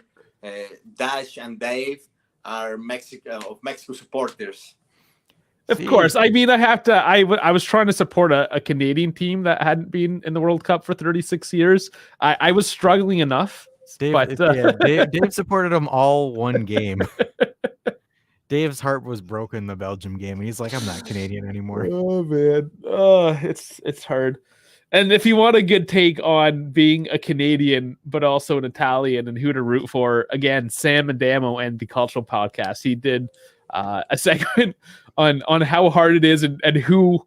B: Dash and Dave are Mexico supporters.
A: Of course. I mean, I was trying to support a Canadian team that hadn't been in the World Cup for 36 years. I was struggling enough.
C: Dave,
A: but,
C: Dave supported them all one game. Dave's heart was broken the Belgium game, and he's like, I'm not Canadian anymore.
A: Oh man, it's hard. And if you want a good take on being a Canadian, but also an Italian and who to root for, again, Sam Adamo and the Cultural Podcast, he did a segment on how hard it is and who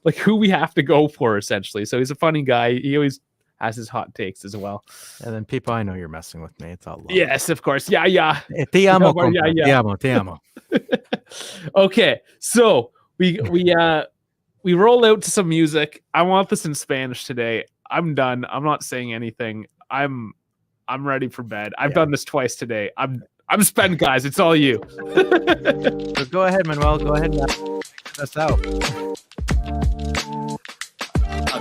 A: we have to go for, essentially. So he's a funny guy. He always has his hot takes as well.
C: And then people, I know you're messing with me. It's all love.
A: Yes, of course. Yeah.
C: Te amo,
A: Yeah.
C: Te amo.
A: Okay, so we roll out to some music. I want this in Spanish today. I'm done. I'm not saying anything. I'm ready for bed. I've done this twice today. I'm spent, guys. It's all you.
C: So go ahead, Manuel. Go ahead and get us out.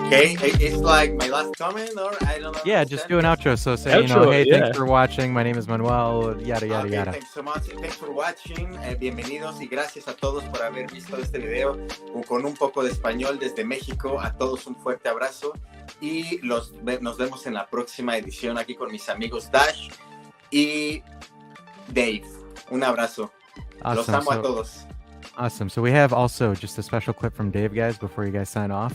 B: Okay, it's like my last comment, or I don't know.
C: Yeah, just do an outro. So say,
A: Outro,
C: hey,
A: yeah.
C: thanks for watching. My name is Manuel. Yada, yada,
B: Okay,
C: yada.
B: thanks so much. Thanks for watching. Bienvenidos y gracias a todos por haber visto este video con un poco de español desde México. A todos un fuerte abrazo y nos vemos en la próxima edición aquí con mis amigos Dash y Dave. Un abrazo.
C: Awesome.
B: Los amo a todos.
C: Awesome. So we have also just a special clip from Dave, guys, before you guys sign off.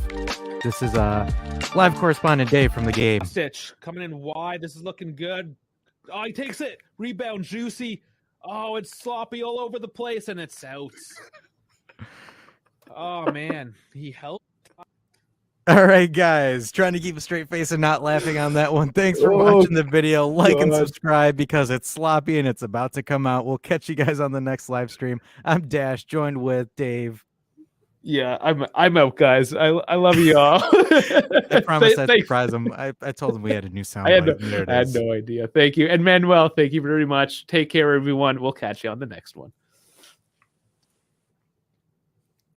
C: This is live correspondent Dave from the game.
A: Stitch coming in wide. This is looking good. Oh, he takes it. Rebound, juicy. Oh, it's sloppy all over the place, and it's out. Oh, man. He helped.
C: All right, guys. Trying to keep a straight face and not laughing on that one. Thanks for watching the video. Like and subscribe because it's sloppy and it's about to come out. We'll catch you guys on the next live stream. I'm Dash, joined with Dave.
A: Yeah, I'm out, guys. I love you all.
C: I promised I'd surprise him. I told him we had a new sound.
A: I had no idea. Thank you. And Manuel, thank you very much. Take care, everyone. We'll catch you on the next one.